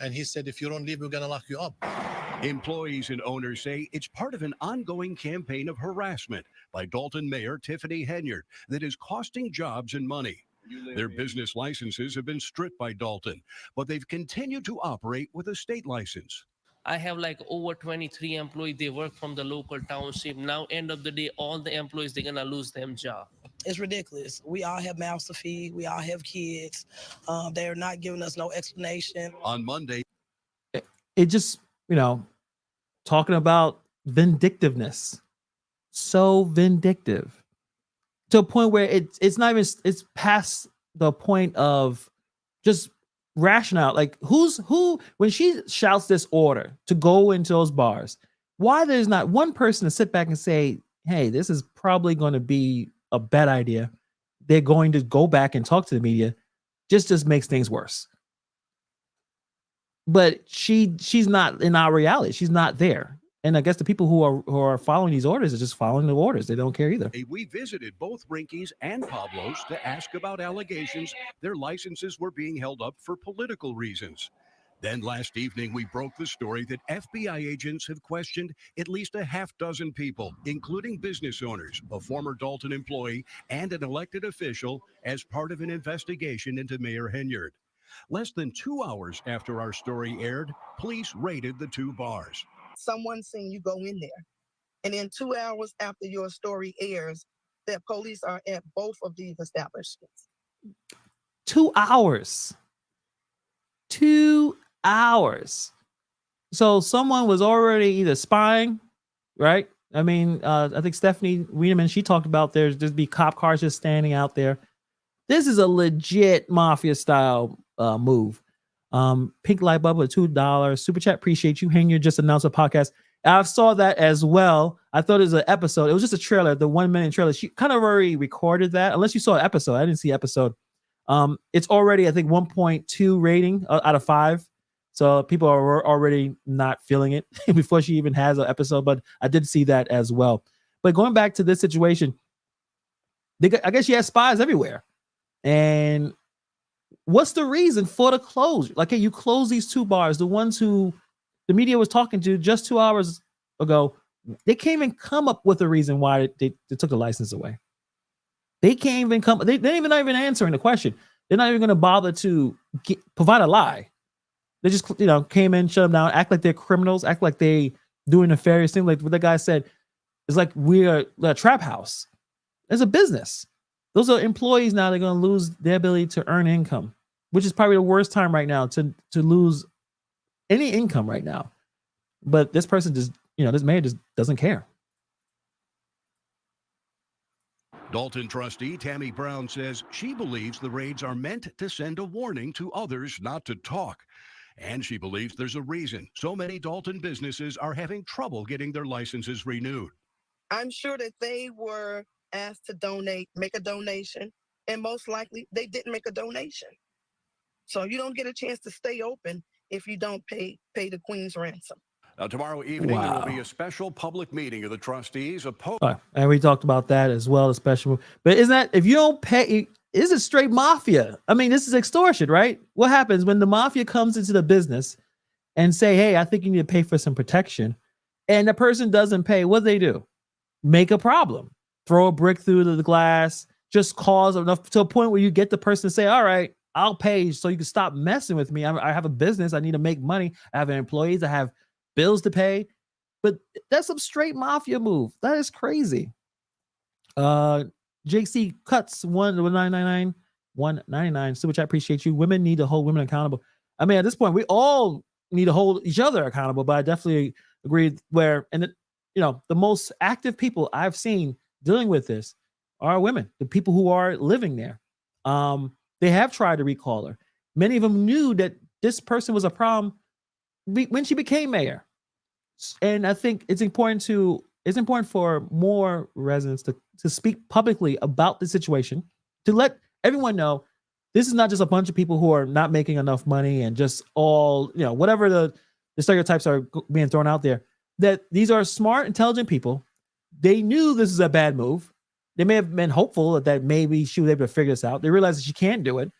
And he said, if you don't leave, we're going to lock you up. Employees and owners say it's part of an ongoing campaign of harassment by Dalton Mayor Tiffany Henyard that is costing jobs and money. Their business licenses have been stripped by Dalton, but they've continued to operate with a state license. I have like over 23 employees. They work from the local township. Now, end of the day, all the employees, they're going to lose their job. It's ridiculous. We all have mouths to feed. We all have kids. They're not giving us no explanation. On Monday, It just, talking about vindictiveness. So vindictive. To a point where it's not even, it's past the point of just rationale. Like who when she shouts this order to go into those bars, why there's not one person to sit back and say, hey, this is probably going to be a bad idea. They're going to go back and talk to the media. Just makes things worse. But she's not in our reality. She's not there. And I guess the people who are following these orders are just following the orders. They don't care either. we visited both Rinky's and Pablo's to ask about allegations their licenses were being held up for political reasons. Then last evening, we broke the story that FBI agents have questioned at least a half dozen people, including business owners, a former Dalton employee, and an elected official as part of an investigation into Mayor Henyard. Less than 2 hours after our story aired, police raided the two bars. Someone seen you go in there. And then 2 hours after your story airs, that police are at both of these establishments. 2 hours. 2 hours. So someone was already either spying, right? I mean, I think Stephanie Wiedemann, she talked about there's just be cop cars just standing out there. This is a legit mafia style move. Pink light bulb with $2 super chat. Appreciate you. Henyard just announced a podcast. I saw that as well. I thought it was an episode. It was just a trailer, the 1 minute trailer. She kind of already recorded that. Unless you saw an episode, I didn't see episode. It's already, I think, 1.2 rating out of 5. So people are already not feeling it before she even has an episode. But I did see that as well. But going back to this situation, I guess she has spies everywhere. And what's the reason for the closure? Like, hey, you close these two bars, the ones who the media was talking to just 2 hours ago. They can't even come up with a reason why they took the license away. They can't even come. They're not even answering the question. They're not even going to bother to provide a lie. They just, came in, shut them down, act like they're criminals, act like they doing nefarious thing. Like what the guy said, it's like we're a trap house. It's a business. Those are employees now. They're going to lose their ability to earn income, which is probably the worst time right now to lose any income right now. But this person just, this mayor just doesn't care. Dalton trustee Tammy Brown says she believes the raids are meant to send a warning to others not to talk. And she believes there's a reason so many Dalton businesses are having trouble getting their licenses renewed. I'm sure that they were asked to make a donation, and most likely they didn't make a donation. So you don't get a chance to stay open if you don't pay the Queen's ransom. Now, tomorrow evening, there will be a special public meeting of the trustees. And we talked about that as well, the special. But isn't that, if you don't pay, this is straight mafia. I mean, this is extortion, right? What happens when the mafia comes into the business and say, hey, I think you need to pay for some protection, and the person doesn't pay? What do? Make a problem. Throw a brick through the glass, just cause enough to a point where you get the person to say, all right, I'll pay so you can stop messing with me. I have a business. I need to make money. I have employees. I have bills to pay. But that's some straight mafia move. That is crazy. JC Cuts 199 super chat. Appreciate you. Women need to hold women accountable. I mean, at this point, we all need to hold each other accountable. But I definitely agree the most active people I've seen dealing with this are women, the people who are living there. They have tried to recall her. Many of them knew that this person was a problem when she became mayor. And I think it's important for more residents to speak publicly about the situation, to let everyone know this is not just a bunch of people who are not making enough money and just all, whatever the the stereotypes are being thrown out there, that these are smart, intelligent people. They knew this is a bad move. They may have been hopeful that maybe she was able to figure this out. They realized that she can't do it.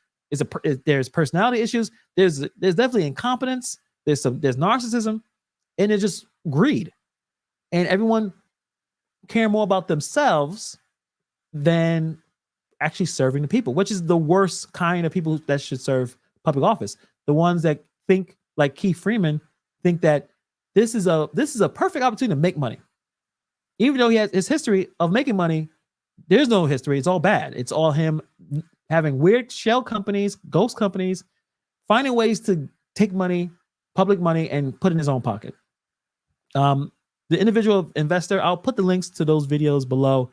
There's personality issues. There's definitely incompetence. There's narcissism, and it's just greed. And everyone care more about themselves than actually serving the people, which is the worst kind of people that should serve public office. The ones that think like Keith Freeman think that this is a perfect opportunity to make money. Even though he has his history of making money, there's no history. It's all bad. It's all him having weird shell companies, ghost companies, finding ways to take money, public money, and put it in his own pocket. The individual investor, I'll put the links to those videos below.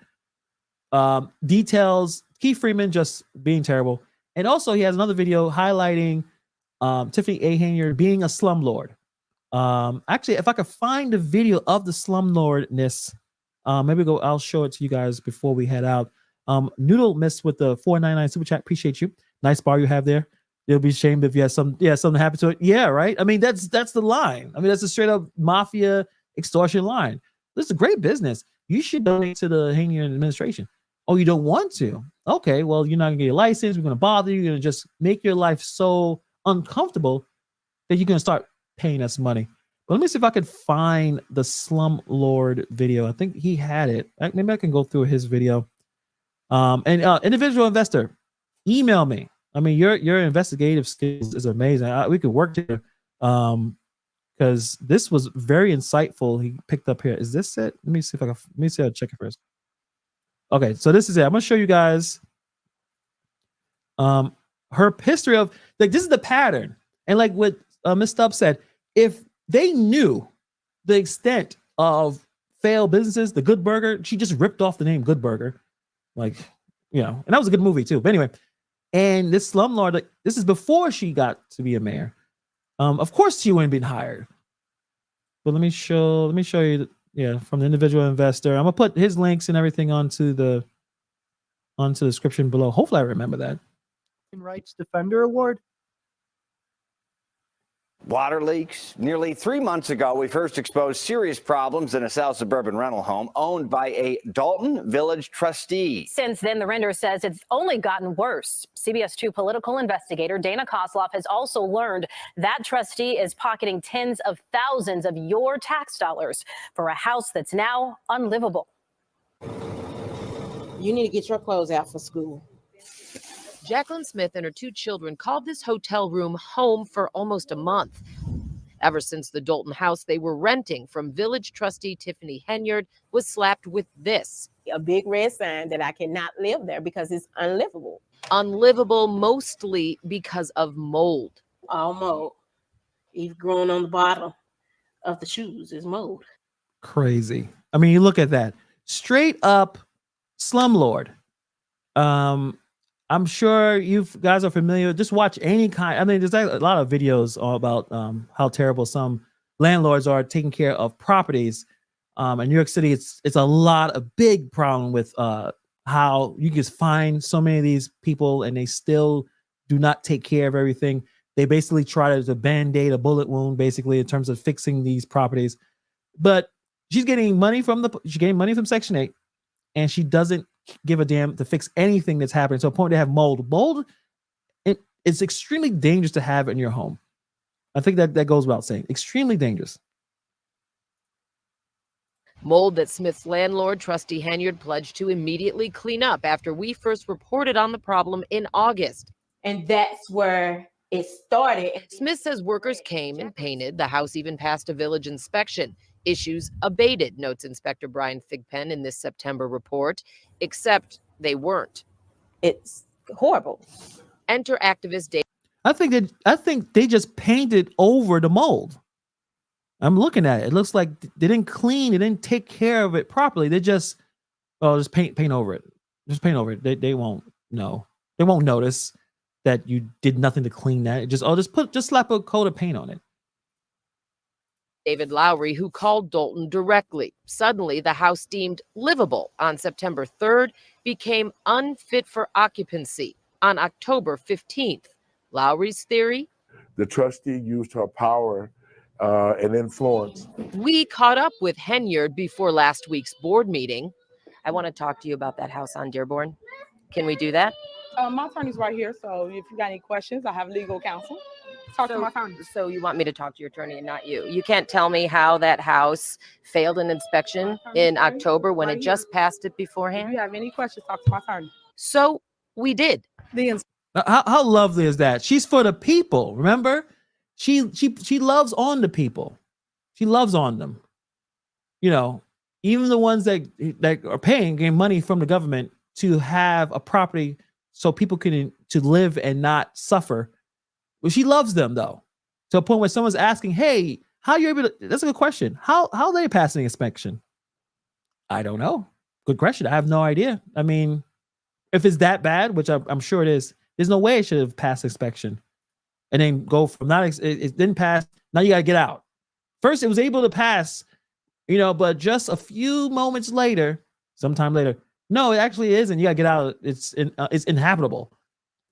Details Keith Freeman just being terrible. And also he has another video highlighting Tiffany A. Henyard being a slumlord. Actually, if I could find the video of the slumlordness, maybe I'll show it to you guys before we head out. Noodle Miss with the $4.99 super chat. Appreciate you. Nice bar you have there. It'll be ashamed if you have something happen to it. Yeah, right. I mean, that's the line. I mean, that's a straight up mafia extortion line. This is a great business. You should donate to the Henyard administration. Oh, you don't want to? Okay, well, you're not gonna get your license. We're gonna bother you. You're gonna just make your life so uncomfortable that you're gonna start paying us money. But let me see if I could find the slumlord video. I think he had it. Maybe I can go through his video. Individual investor, email me. I mean, your investigative skills is amazing. We could work together. Because this was very insightful. He picked up here. Is this it? Let me see if I can. Let me see. I'll check it first. Okay, so this is it. I'm gonna show you guys her history of, like, this is the pattern. And like what Ms. Stubbs said, if they knew the extent of failed businesses, the Good Burger, she just ripped off the name Good Burger, like, you know, and that was a good movie too. But anyway, and this slumlord, like, this is before she got to be a mayor. Of course she wouldn't been hired. But let me show you from the individual investor. I'm gonna put his links and everything onto the description below. Hopefully I remember that. Human Rights Defender Award. Water leaks. Nearly 3 months ago, we first exposed serious problems in a South suburban rental home owned by a Dalton Village trustee. Since then, the renter says it's only gotten worse. CBS 2 political investigator Dana Kozloff has also learned that trustee is pocketing tens of thousands of your tax dollars for a house that's now unlivable. You need to get your clothes out for school. Jacqueline Smith and her 2 children called this hotel room home for almost a month. Ever since the Dalton house they were renting from village trustee Tiffany Henyard was slapped with this. A big red sign that I cannot live there because it's unlivable. Unlivable mostly because of mold. All mold. Even growing on the bottom of the shoes is mold. Crazy. I mean, you look at that. Straight up slumlord. I'm sure you guys are familiar. Just watch any kind. I mean, there's a lot of videos all about how terrible some landlords are taking care of properties. In New York City, it's a big problem with how you just find so many of these people and they still do not take care of everything. They basically try to band-aid a bullet wound, basically, in terms of fixing these properties. But she's getting money from Section 8, and she doesn't give a damn to fix anything that's happening. So a point they have mold. Mold, it's extremely dangerous to have in your home. I think that goes without saying. Extremely dangerous. Mold that Smith's landlord, Trustee Henyard, pledged to immediately clean up after we first reported on the problem in August. And that's where it started. Smith says workers came and painted. The house even passed a village inspection. Issues abated, notes Inspector Brian Thigpen in this September report, except they weren't. It's horrible. Enter activist Dave. I think they just painted over the mold. I'm looking at it. It looks like they didn't clean, they didn't take care of it properly. They just paint over it. Just paint over it. They won't know. They won't notice that you did nothing to clean that. Just slap a coat of paint on it. David Lowry, who called Dalton directly. Suddenly, the house deemed livable on September 3rd became unfit for occupancy on October 15th. Lowry's theory? The trustee used her power and influence. We caught up with Henyard before last week's board meeting. I want to talk to you about that house on Dearborn. Can we do that? My attorney's right here, so if you got any questions, I have legal counsel. Talk to my attorney. So you want me to talk to your attorney and not you? You can't tell me how that house failed an inspection in October when it just passed it If beforehand? you have any questions, talk to my attorney. So we did. How lovely is that? She's for the people. Remember, she loves on the people. She loves on them. You know, even the ones that are getting money from the government to have a property so people can to live and not suffer. Well, she loves them though, to a point where someone's asking, "Hey, how are you able to?" That's a good question. How they passing inspection? I don't know. Good question. I have no idea. I mean, if it's that bad, which I'm sure it is, there's no way it should have passed inspection, and then go from not it didn't pass. Now you gotta get out. First, it was able to pass, but just a few moments later, sometime later, no, it actually isn't. You gotta get out. It's inhabitable,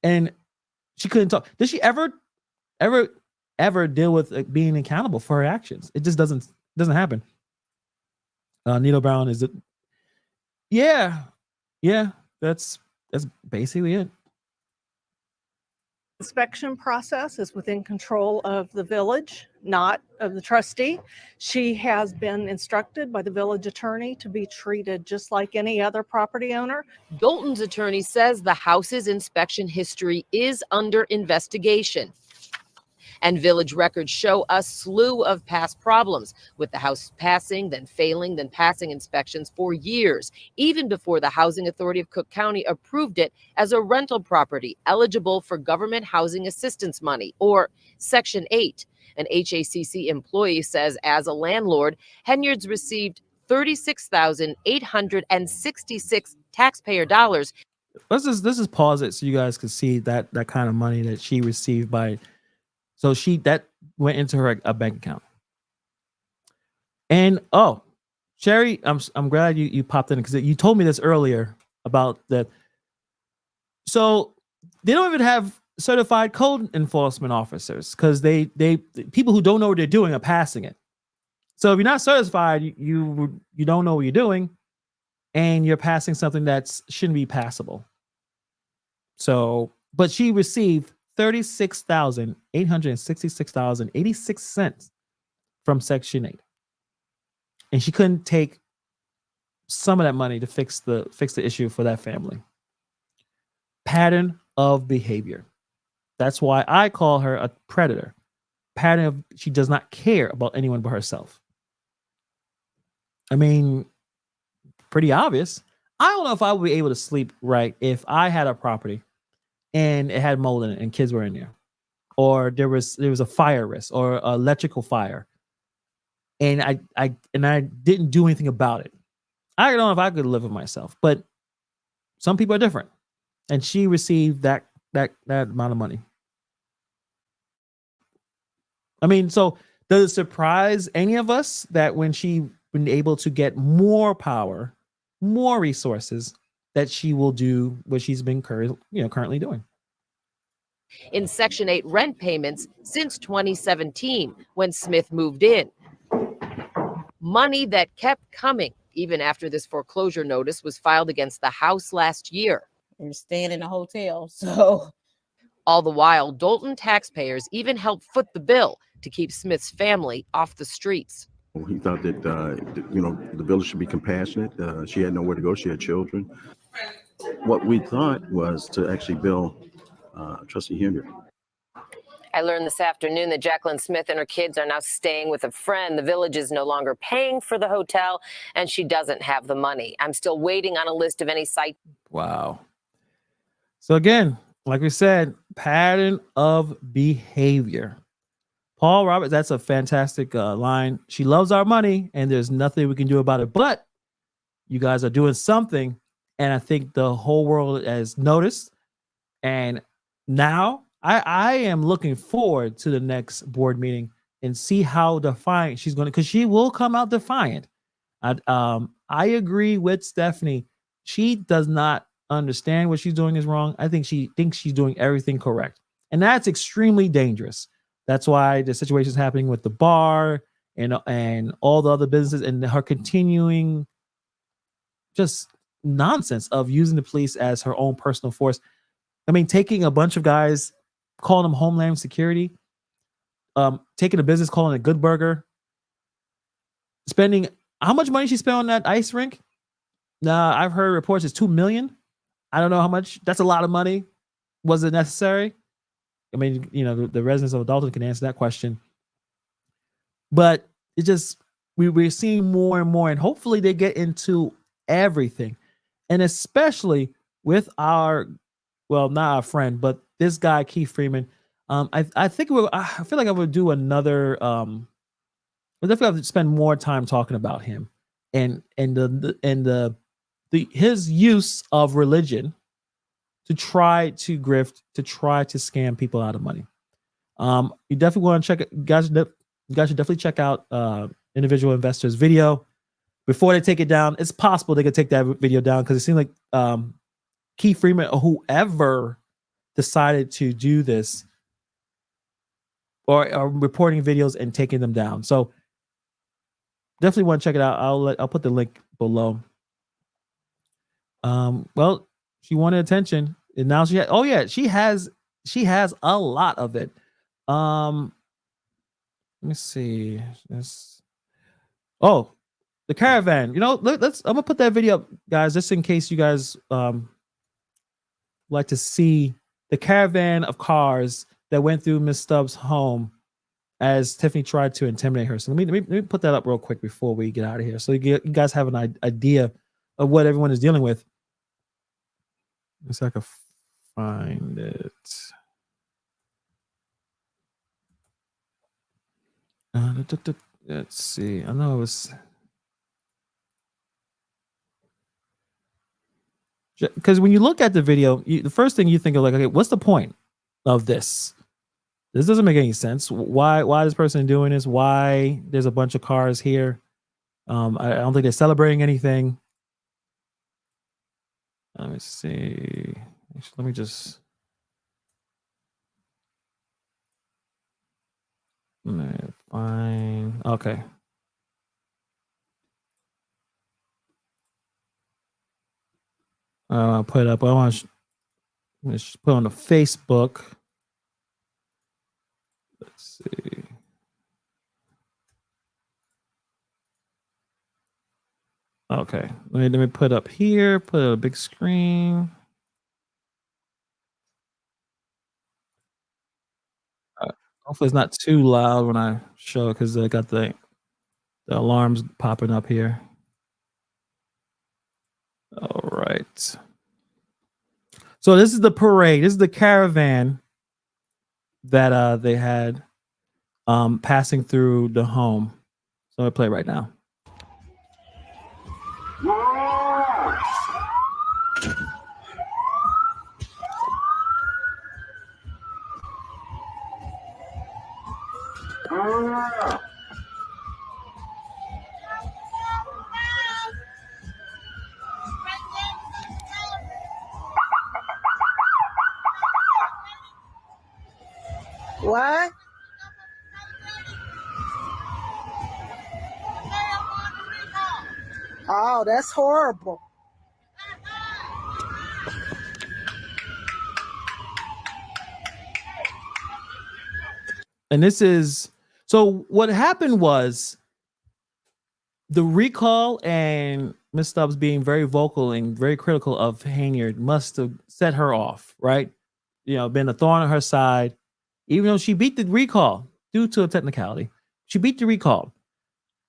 and she couldn't talk. Did she ever deal with being accountable for her actions? It just doesn't happen. Nito Brown is it? Yeah. That's basically it. Inspection process is within control of the village, not of the trustee. She has been instructed by the village attorney to be treated just like any other property owner. Dalton's attorney says the house's inspection history is under investigation. And village records show a slew of past problems, with the house passing, then failing, then passing inspections for years, even before the Housing Authority of Cook County approved it as a rental property eligible for government housing assistance money, or Section 8. An HACC employee says as a landlord, Henyard's received $36,866 taxpayer dollars. Let's just pause it so you guys can see that kind of money that she received by. So that went into her a bank account. And Sherry, I'm glad you popped in because you told me this earlier about that. So they don't even have certified code enforcement officers because they people who don't know what they're doing are passing it. So if you're not certified, you don't know what you're doing, and you're passing something that shouldn't be passable. So, but she received $36,866.86 from Section 8, and she couldn't take some of that money to fix the issue for that family. Pattern of behavior. That's why I call her a predator. Pattern of she does not care about anyone but herself. I mean, pretty obvious. I don't know if I would be able to sleep right if I had a property and it had mold in it and kids were in there, or there was a fire risk or electrical fire, and I didn't do anything about it. I don't know if I could live with myself, but some people are different, and she received that amount of money. I mean, so does it surprise any of us that when she been able to get more power, more resources, that she will do what she's been currently doing? In Section 8 rent payments since 2017, when Smith moved in. Money that kept coming even after this foreclosure notice was filed against the house last year. You're staying in a hotel, so. All the while, Dalton taxpayers even helped foot the bill to keep Smith's family off the streets. He thought that, the village should be compassionate. She had nowhere to go. She had children. What we thought was to actually bill Trustee Henyard. I learned this afternoon that Jacqueline Smith and her kids are now staying with a friend. The village is no longer paying for the hotel, and she doesn't have the money. I'm still waiting on a list of any site. Wow. So again, like we said, pattern of behavior. Paul Roberts, that's a fantastic line. She loves our money, and there's nothing we can do about it. But you guys are doing something, and I think the whole world has noticed. And now I am looking forward to the next board meeting and see how defiant she's going to, because she will come out defiant. I agree with Stephanie. She does not understand what she's doing is wrong. I think she thinks she's doing everything correct. And that's extremely dangerous. That's why the situation is happening with the bar and all the other businesses, and her continuing just nonsense of using the police as her own personal force. I mean, taking a bunch of guys, calling them Homeland Security, taking a business, calling it Good Burger, spending how much money she spent on that ice rink? Nah, I've heard reports it's $2 million. I don't know how much. That's a lot of money. Was it necessary? I mean, you know, the residents of Dalton can answer that question. But it just, we're seeing more and more, and hopefully they get into everything. And especially with our, well, not our friend, but this guy, Keith Freeman. I think I feel like I would do another, we'll definitely have to spend more time talking about him and his use of religion to try to grift, to try to scam people out of money. You definitely want to check it. You guys should definitely check out Individual Investor's video before they take it down. It's possible they could take that video down because it seems like Keith Freeman or whoever decided to do this or are reporting videos and taking them down. So definitely want to check it out. I'll put the link below. Well, she wanted attention, and now she has a lot of it. Let me see. Oh, the caravan. You know, I'm gonna put that video up, guys, just in case you guys like to see the caravan of cars that went through Miss Stubbs' home as Tiffany tried to intimidate her. So let me put that up real quick before we get out of here, so you guys have an idea of what everyone is dealing with. Let's see if I can find it. Let's see. I know it was because when you look at the video, the first thing you think of, like, okay, what's the point of this? This doesn't make any sense. Why this person doing this? Why there's a bunch of cars here? I don't think they're celebrating anything. Let me see. Actually, let me just. Fine. Okay. I'll put it up. I want to just put it on the Facebook. Let's see. Okay. Let me put up here. Put a big screen. Hopefully it's not too loud when I show it because I got the alarms popping up here. All right. So this is the parade. This is the caravan that they had passing through the home. So I play it right now. What? Oh, that's horrible. And this is, so what happened was the recall and Miss Stubbs being very vocal and very critical of Henyard must have set her off, right? You know, been a thorn on her side, even though she beat the recall due to a technicality. She beat the recall.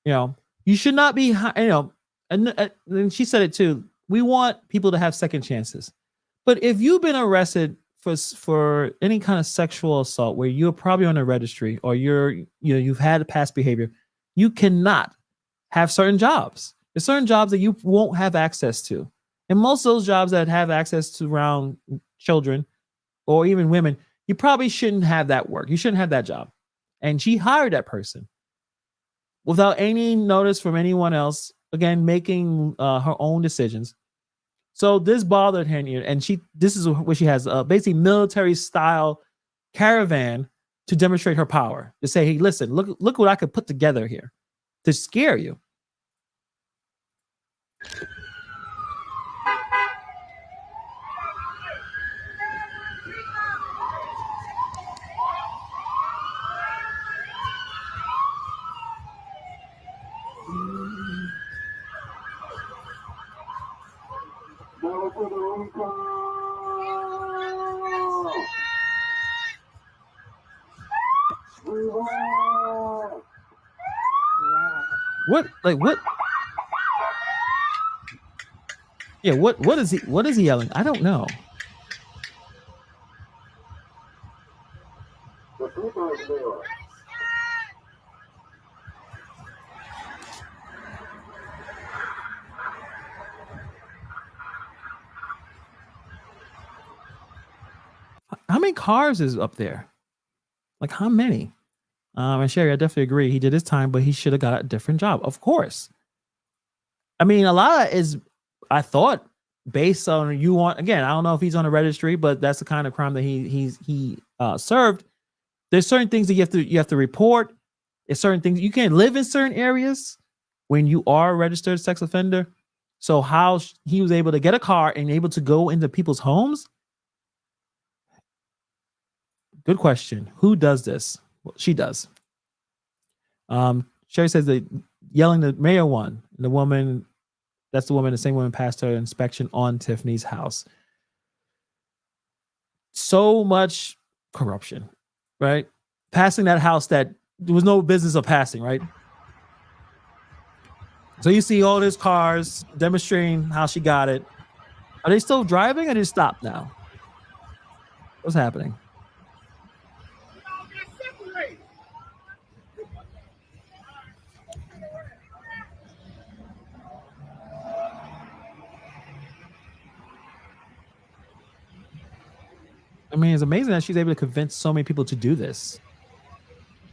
You know, you should not be, you know, and she said it too. We want people to have second chances. But if you've been arrested for any kind of sexual assault where you're probably on a registry or you've had past behavior, you cannot have certain jobs. There's certain jobs that you won't have access to. And most of those jobs that have access to around children or even women, you probably shouldn't have that work. You shouldn't have that job. And she hired that person without any notice from anyone else, again, making her own decisions. So this bothered Henyard, and this is what she has, basically military style caravan to demonstrate her power, to say, hey, listen, look what I could put together here to scare you. What? Yeah, what is he yelling? I don't know. How many cars is up there? Like, how many? And Sherry, I definitely agree. He did his time, but he should have got a different job. Of course. I mean, a lot is, I thought, based on again, I don't know if he's on a registry, but that's the kind of crime that he served. There's certain things that you have to report. There's certain things you can't live in certain areas when you are a registered sex offender. So how he was able to get a car and able to go into people's homes? Good question. Who does this? Well, she does. Sherry says that yelling the mayor one, the woman, that's the same woman passed her inspection on Tiffany's house. So much corruption, right? Passing that house that there was no business of passing, right? So you see all these cars demonstrating how she got it. Are they still driving or did it stop now? What's happening? I mean, it's amazing that she's able to convince so many people to do this.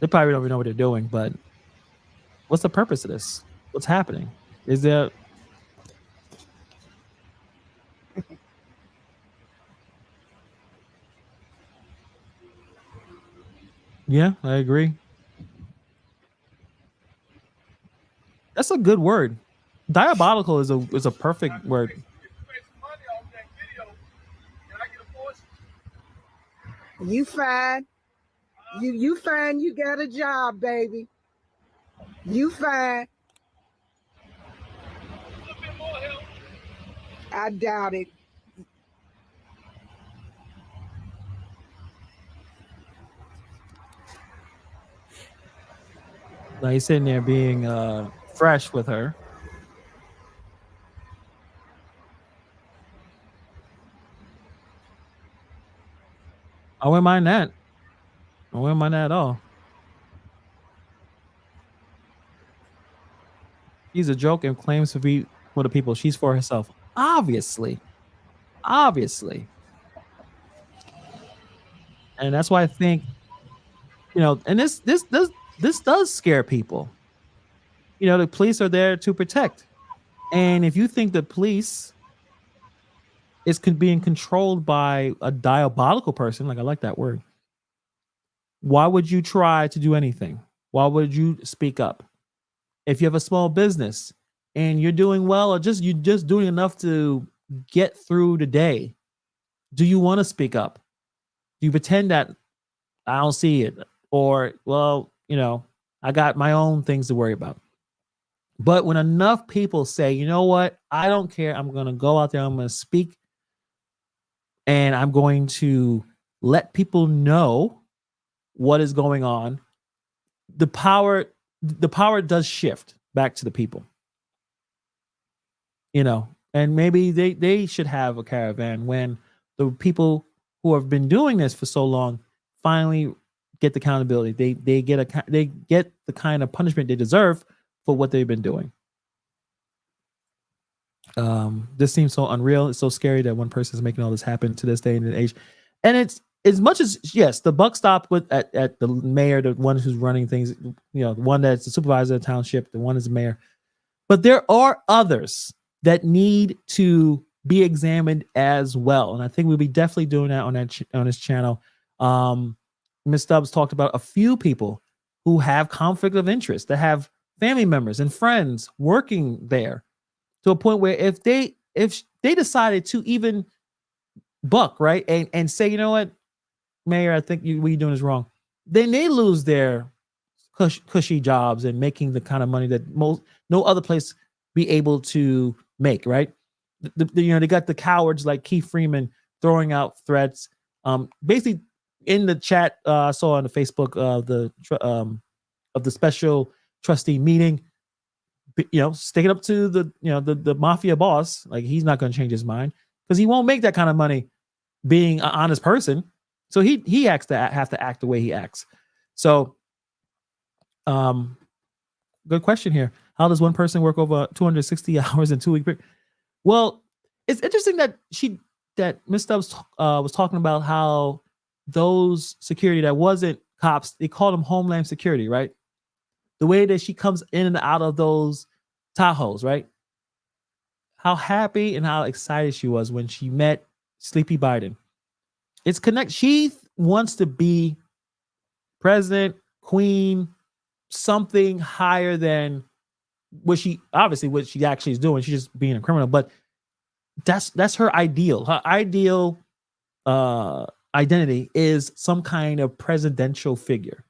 They probably don't even know what they're doing, but what's the purpose of this? What's happening? Is there... Yeah, I agree. That's a good word. Diabolical is a perfect word. You fine. You fine. You got a job, baby. You fine. I doubt it. Like he's sitting there being fresh with her. I wouldn't mind that. I wouldn't mind that at all. She's a joke and claims to be for the people. She's for herself. Obviously. Obviously. And that's why I think, and this does scare people. The police are there to protect. And if you think the police is being controlled by a diabolical person, like I like that word, why would you try to do anything? Why would you speak up? If you have a small business and you're doing well, or you're just doing enough to get through the day, do you want to speak up? Do you pretend that I don't see it? Or, well, I got my own things to worry about. But when enough people say, you know what, I don't care, I'm going to go out there, I'm going to speak, and I'm going to let people know what is going on, the power does shift back to the people. And maybe they should have a caravan when the people who have been doing this for so long finally get the accountability. They get the kind of punishment they deserve for what they've been doing. This seems so unreal. It's so scary that one person is making all this happen to this day and age. And it's as much as, yes, the buck stopped at the mayor, the one who's running things, the one that's the supervisor of the township, the one is the mayor. But there are others that need to be examined as well. And I think we'll be definitely doing that on this channel. Ms. Stubbs talked about a few people who have conflict of interest, that have family members and friends working there, to a point where if they decided to even buck, right, and say, you know what, Mayor, I think what you're doing is wrong, then they lose their cushy jobs and making the kind of money that no other place be able to make, right? They got the cowards like Keith Freeman throwing out threats. Basically, in the chat, I saw on the Facebook of the special trustee meeting, sticking up to the mafia boss, like he's not going to change his mind because he won't make that kind of money being an honest person. So he has to have to act the way he acts. So, good question here. How does one person work over 260 hours in 2 weeks? Well, it's interesting that Ms. Stubbs was talking about how those security that wasn't cops, they called them Homeland Security, right? The way that she comes in and out of those Tahoes, right? How happy and how excited she was when she met Sleepy Biden. She wants to be president, queen, something higher than what she actually is doing. She's just being a criminal, but that's her ideal. Her ideal identity is some kind of presidential figure.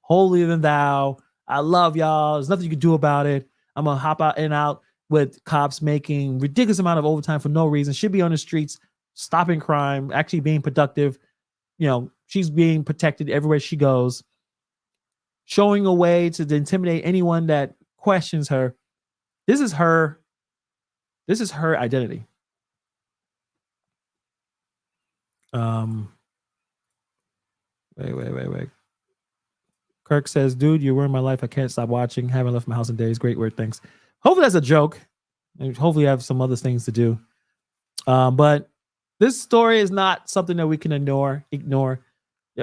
Holier than thou. I love y'all. There's nothing you can do about it. I'm gonna hop out and out with cops making ridiculous amount of overtime for no reason. Should be on the streets, stopping crime, actually being productive. She's being protected everywhere she goes, showing a way to intimidate anyone that questions her. This is her identity. Wait. Kirk says, dude, you ruined my life. I can't stop watching. Haven't left my house in days. Great word. Thanks. Hopefully that's a joke. And hopefully I have some other things to do. But this story is not something that we can ignore.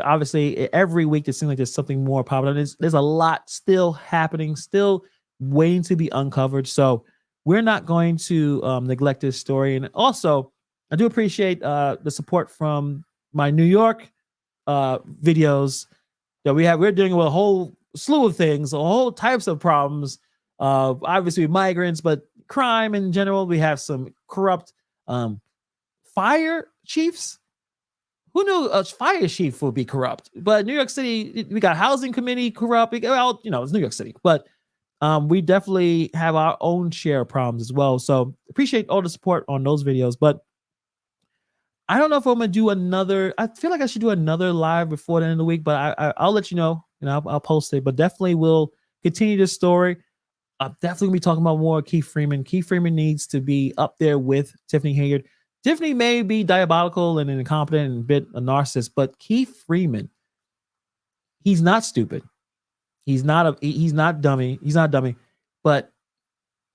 Obviously, every week it seems like there's something more popping up. There's a lot still happening, still waiting to be uncovered. So we're not going to neglect this story. And also, I do appreciate the support from my New York videos that we have. We're dealing with a whole slew of things, a whole types of problems. Obviously migrants, but crime in general. We have some corrupt fire chiefs. Who knew a fire chief would be corrupt? But New York City, we got housing committee corrupt. Well, it's New York City, but we definitely have our own share of problems as well. So appreciate all the support on those videos. But I don't know if I'm gonna do another. I feel like I should do another live before the end of the week, but I'll let you know. I'll post it. But definitely will continue this story. I'm definitely gonna be talking about more Keith Freeman. Keith Freeman needs to be up there with Tiffany Henyard. Tiffany may be diabolical and incompetent and a bit a narcissist, but Keith Freeman, he's not stupid. He's not dummy. He's not dummy. But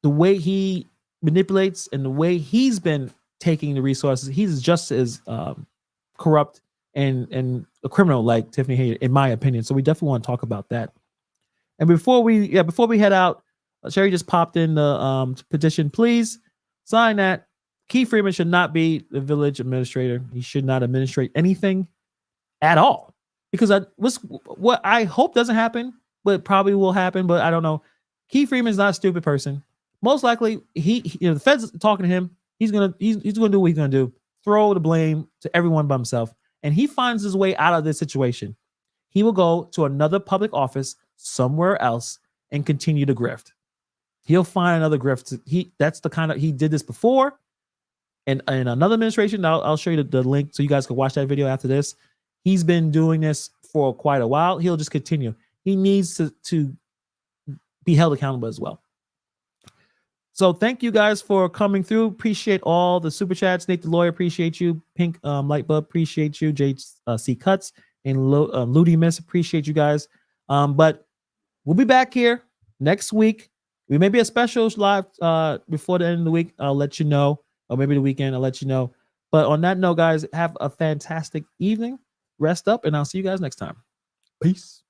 the way he manipulates and the way he's been taking the resources, he's just as corrupt and a criminal like Tiffany Henyard, in my opinion. So we definitely want to talk about that. And before we head out, Sherry just popped in the petition. Please sign that. Keith Freeman should not be the village administrator. He should not administrate anything at all. Because what I hope doesn't happen, but probably will happen, but I don't know. Keith Freeman is not a stupid person. Most likely, the feds talking to him. He's gonna do what he's gonna do. Throw the blame to everyone but himself, and he finds his way out of this situation. He will go to another public office somewhere else and continue to grift. He'll find another grift. That's the kind of, he did this before. And in another administration, I'll show you the link so you guys can watch that video after this. He's been doing this for quite a while. He'll just continue. He needs to be held accountable as well. So thank you guys for coming through. Appreciate all the super chats. Nate the Lawyer, appreciate you. Pink Lightbulb, appreciate you. JC Cuts and Ludi Miss, appreciate you guys. But we'll be back here next week. We may be a special live before the end of the week. I'll let you know. Or maybe the weekend, I'll let you know. But on that note, guys, have a fantastic evening. Rest up, and I'll see you guys next time. Peace.